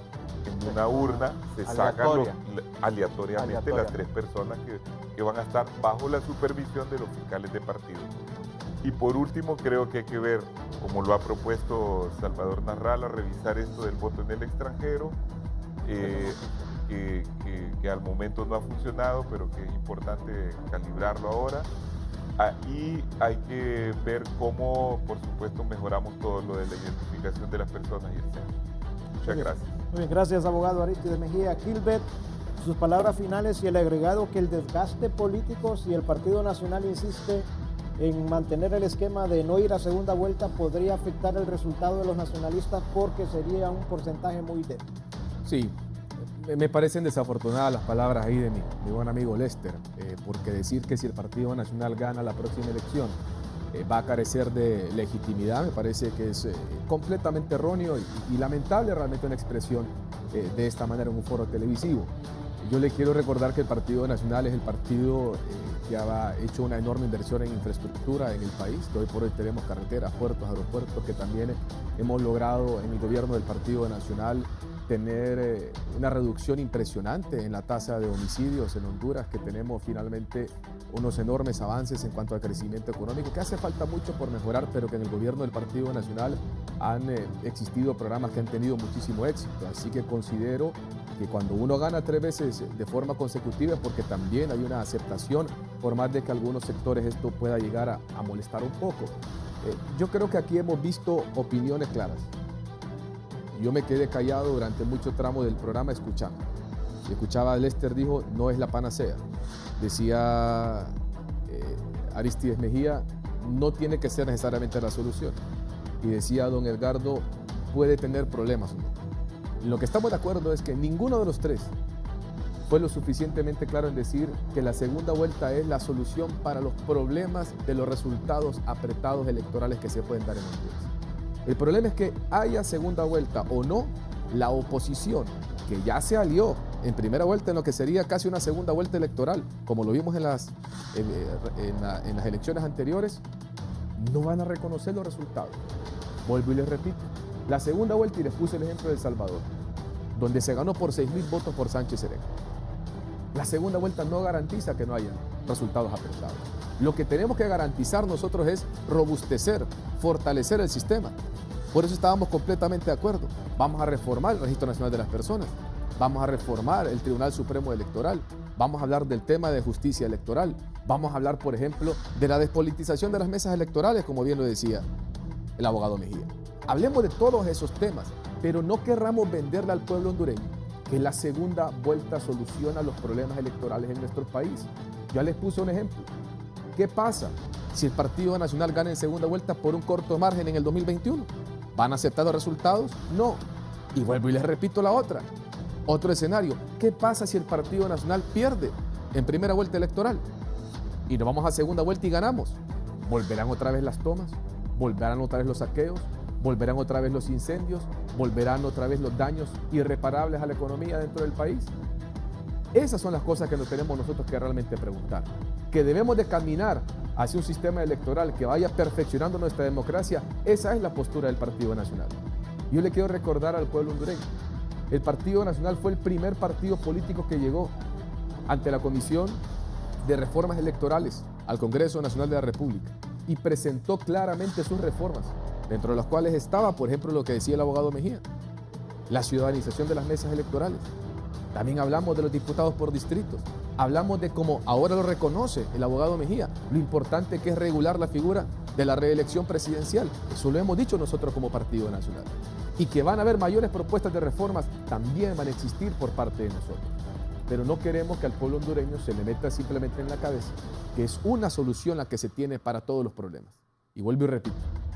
en una urna se sacan aleatoriamente las 3 personas que van a estar bajo la supervisión de los fiscales de partido. Y por último, creo que hay que ver, como lo ha propuesto Salvador Narrala, revisar esto del voto en el extranjero, que al momento no ha funcionado, pero que es importante calibrarlo ahora. Y hay que ver cómo, por supuesto, mejoramos todo lo de la identificación de las personas y el censo. Muchas gracias. Muy bien, gracias abogado Arístides Mejía. Gilbert, sus palabras finales y el agregado que el desgaste político, si el Partido Nacional insiste en mantener el esquema de no ir a segunda vuelta, podría afectar el resultado de los nacionalistas porque sería un porcentaje muy débil. Sí, me parecen desafortunadas las palabras ahí de mi buen amigo Lester, porque decir que si el Partido Nacional gana la próxima elección va a carecer de legitimidad, me parece que es completamente erróneo y lamentable realmente una expresión de esta manera en un foro televisivo. Yo le quiero recordar que el Partido Nacional es el partido que ha hecho una enorme inversión en infraestructura en el país, que hoy por hoy tenemos carreteras, puertos, aeropuertos, que también hemos logrado en el gobierno del Partido Nacional tener una reducción impresionante en la tasa de homicidios en Honduras, que tenemos finalmente unos enormes avances en cuanto al crecimiento económico, que hace falta mucho por mejorar, pero que en el gobierno del Partido Nacional han existido programas que han tenido muchísimo éxito. Así que considero que cuando uno gana 3 veces de forma consecutiva es porque también hay una aceptación, por más de que algunos sectores esto pueda llegar a molestar un poco. Yo creo que aquí hemos visto opiniones claras. Yo me quedé callado durante mucho tramo del programa escuchando. Escuchaba a Lester, dijo, no es la panacea. Decía Arístides Mejía, no tiene que ser necesariamente la solución. Y decía don Edgardo, puede tener problemas. Lo que estamos de acuerdo es que ninguno de los 3 fue lo suficientemente claro en decir que la segunda vuelta es la solución para los problemas de los resultados apretados electorales que se pueden dar en Honduras. El problema es que haya segunda vuelta o no, la oposición, que ya se alió en primera vuelta en lo que sería casi una segunda vuelta electoral, como lo vimos en las elecciones anteriores, no van a reconocer los resultados. Vuelvo y les repito, la segunda vuelta, y les puse el ejemplo de El Salvador, donde se ganó por 6.000 votos por Sánchez Serén. La segunda vuelta no garantiza que no haya resultados apretados. Lo que tenemos que garantizar nosotros es robustecer, fortalecer el sistema. Por eso estábamos completamente de acuerdo. Vamos a reformar el Registro Nacional de las Personas, vamos a reformar el Tribunal Supremo Electoral, vamos a hablar del tema de justicia electoral, vamos a hablar, por ejemplo, de la despolitización de las mesas electorales, como bien lo decía el abogado Mejía. Hablemos de todos esos temas, pero no querramos venderle al pueblo hondureño que la segunda vuelta soluciona los problemas electorales en nuestro país. Ya les puse un ejemplo. ¿Qué pasa si el Partido Nacional gana en segunda vuelta por un corto margen en el 2021? ¿Van a aceptar los resultados? No. Y vuelvo y les repito la otra. Otro escenario. ¿Qué pasa si el Partido Nacional pierde en primera vuelta electoral? Y nos vamos a segunda vuelta y ganamos. ¿Volverán otra vez las tomas? ¿Volverán otra vez los saqueos? ¿Volverán otra vez los incendios? ¿Volverán otra vez los daños irreparables a la economía dentro del país? Esas son las cosas que nos tenemos nosotros que realmente preguntar. Que debemos de caminar hacia un sistema electoral que vaya perfeccionando nuestra democracia. Esa es la postura del Partido Nacional. Yo le quiero recordar al pueblo hondureño. El Partido Nacional fue el primer partido político que llegó ante la Comisión de Reformas Electorales al Congreso Nacional de la República y presentó claramente sus reformas, dentro de las cuales estaba, por ejemplo, lo que decía el abogado Mejía, la ciudadanización de las mesas electorales. También hablamos de los diputados por distritos, hablamos de cómo ahora lo reconoce el abogado Mejía, lo importante que es regular la figura de la reelección presidencial. Eso lo hemos dicho nosotros como Partido Nacional. Y que van a haber mayores propuestas de reformas, también van a existir por parte de nosotros. Pero no queremos que al pueblo hondureño se le meta simplemente en la cabeza que es una solución la que se tiene para todos los problemas. Y vuelvo y repito,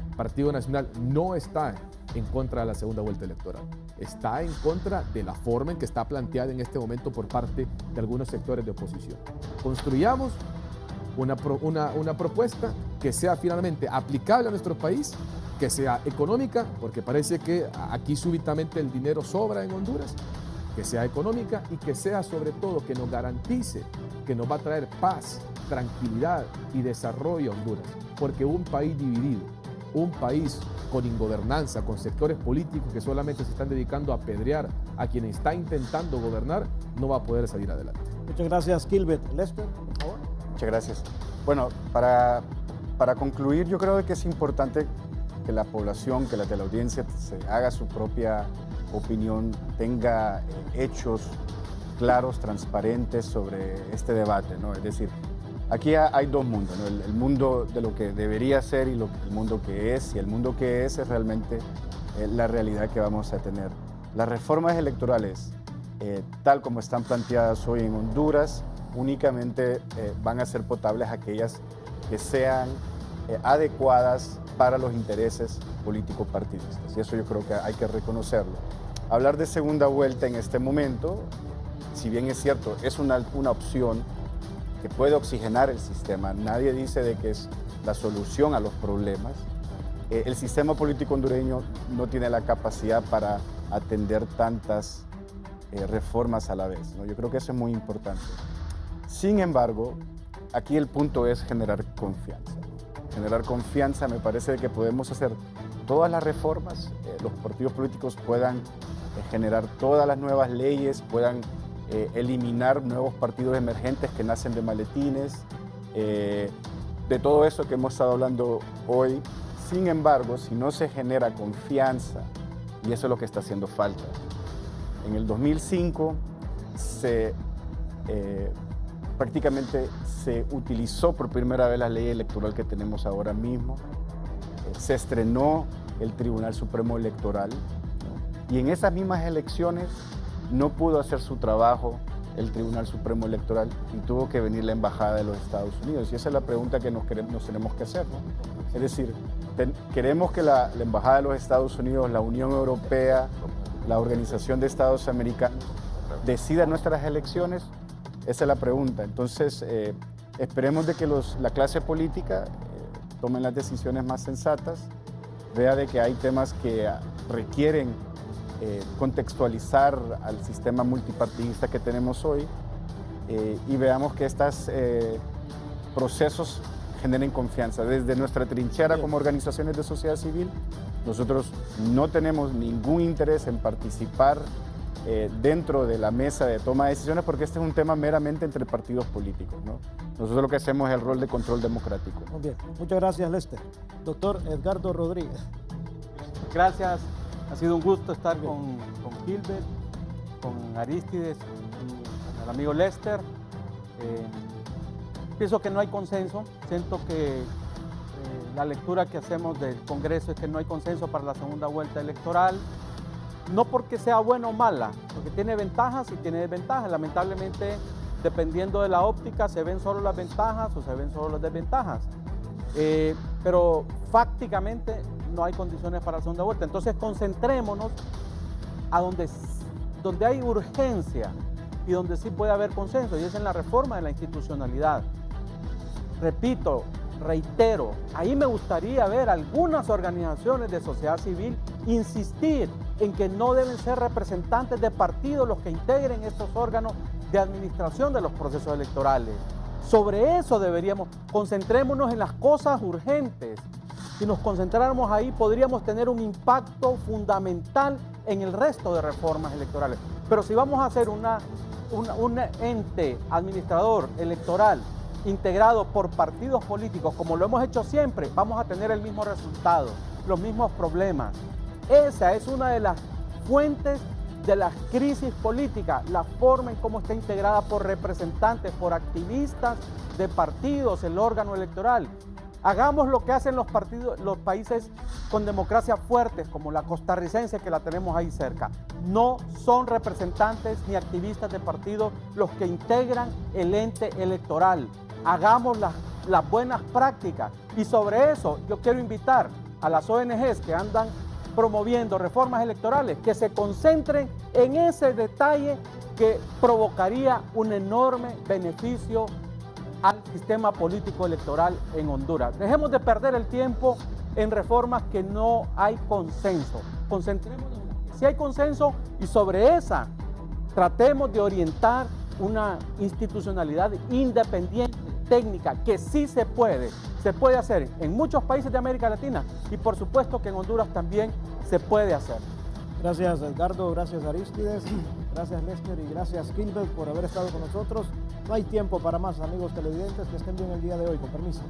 el Partido Nacional no está en contra de la segunda vuelta electoral. Está en contra de la forma en que está planteada en este momento por parte de algunos sectores de oposición. Construyamos una propuesta que sea finalmente aplicable a nuestro país, que sea económica, porque parece que aquí súbitamente el dinero sobra en Honduras, que sea económica y que sea sobre todo que nos garantice que nos va a traer paz, tranquilidad y desarrollo a Honduras. Porque un país dividido, un país con ingobernanza, con sectores políticos que solamente se están dedicando a apedrear a quien está intentando gobernar, no va a poder salir adelante. Muchas gracias, Gilbert. Lester, por favor. Muchas gracias. Bueno, para concluir, yo creo que es importante que la población, que la teleaudiencia se haga su propia opinión, tenga hechos claros, transparentes sobre este debate, ¿no? Es decir, aquí hay dos mundos, ¿no? El mundo de lo que debería ser y el mundo que es, y el mundo que es realmente la realidad que vamos a tener. Las reformas electorales, tal como están planteadas hoy en Honduras, únicamente van a ser potables aquellas que sean adecuadas para los intereses políticos partidistas. Y eso yo creo que hay que reconocerlo. Hablar de segunda vuelta en este momento, si bien es cierto, es una opción que puede oxigenar el sistema. Nadie dice de que es la solución a los problemas. El sistema político hondureño no tiene la capacidad para atender tantas reformas a la vez, ¿no? Yo creo que eso es muy importante. Sin embargo, aquí el punto es generar confianza. Generar confianza, me parece que podemos hacer todas las reformas, los partidos políticos puedan generar todas las nuevas leyes, puedan eliminar nuevos partidos emergentes que nacen de maletines, de todo eso que hemos estado hablando hoy. Sin embargo, si no se genera confianza, y eso es lo que está haciendo falta. En el 2005 prácticamente se utilizó por primera vez la ley electoral que tenemos ahora mismo. Se estrenó el Tribunal Supremo Electoral, ¿no? Y en esas mismas elecciones no pudo hacer su trabajo el Tribunal Supremo Electoral y tuvo que venir la Embajada de los Estados Unidos. Y esa es la pregunta que nos tenemos que hacer, ¿no? Es decir, queremos que la Embajada de los Estados Unidos, la Unión Europea, la Organización de Estados Americanos decida nuestras elecciones. Esa es la pregunta. Entonces, esperemos de que la clase política tomen las decisiones más sensatas, vea de que hay temas que requieren contextualizar al sistema multipartidista que tenemos hoy y veamos que estos procesos generen confianza. Desde nuestra trinchera como organizaciones de sociedad civil, nosotros no tenemos ningún interés en participar dentro de la mesa de toma de decisiones porque este es un tema meramente entre partidos políticos, ¿no? Nosotros lo que hacemos es el rol de control democrático. Muy bien, muchas gracias, Lester. Doctor Edgardo Rodríguez. Gracias, ha sido un gusto estar con Gilbert, con Aristides y con el amigo Lester. Pienso que no hay consenso, siento que la lectura que hacemos del Congreso es que no hay consenso para la segunda vuelta electoral. No porque sea buena o mala, porque tiene ventajas y tiene desventajas. Lamentablemente dependiendo de la óptica, se ven solo las ventajas o se ven solo las desventajas. Pero fácticamente no hay condiciones para la segunda vuelta. Entonces concentrémonos a donde hay urgencia y donde sí puede haber consenso, y es en la reforma de la institucionalidad. Repito, reitero, ahí me gustaría ver algunas organizaciones de sociedad civil insistir en que no deben ser representantes de partidos los que integren estos órganos de administración de los procesos electorales. Sobre eso concentrémonos en las cosas urgentes. Si nos concentráramos ahí, podríamos tener un impacto fundamental en el resto de reformas electorales. Pero si vamos a hacer un ente administrador electoral integrado por partidos políticos, como lo hemos hecho siempre, vamos a tener el mismo resultado, los mismos problemas. Esa es una de las fuentes de las crisis políticas, la forma en cómo está integrada por representantes, por activistas de partidos, el órgano electoral. Hagamos lo que hacen los países con democracia fuertes, como la costarricense, que la tenemos ahí cerca. No son representantes ni activistas de partidos los que integran el ente electoral. Hagamos las buenas prácticas. Y sobre eso yo quiero invitar a las ONGs que andan promoviendo reformas electorales, que se concentren en ese detalle que provocaría un enorme beneficio al sistema político electoral en Honduras. Dejemos de perder el tiempo en reformas que no hay consenso. Concentrémonos en las que sí hay consenso, y sobre esa tratemos de orientar una institucionalidad independiente, técnica, que sí se puede hacer en muchos países de América Latina, y por supuesto que en Honduras también se puede hacer. Gracias, Edgardo, gracias, Aristides, gracias, Lester, y gracias, Gilbert, por haber estado con nosotros. No hay tiempo para más, amigos televidentes, que estén bien el día de hoy. Con permiso.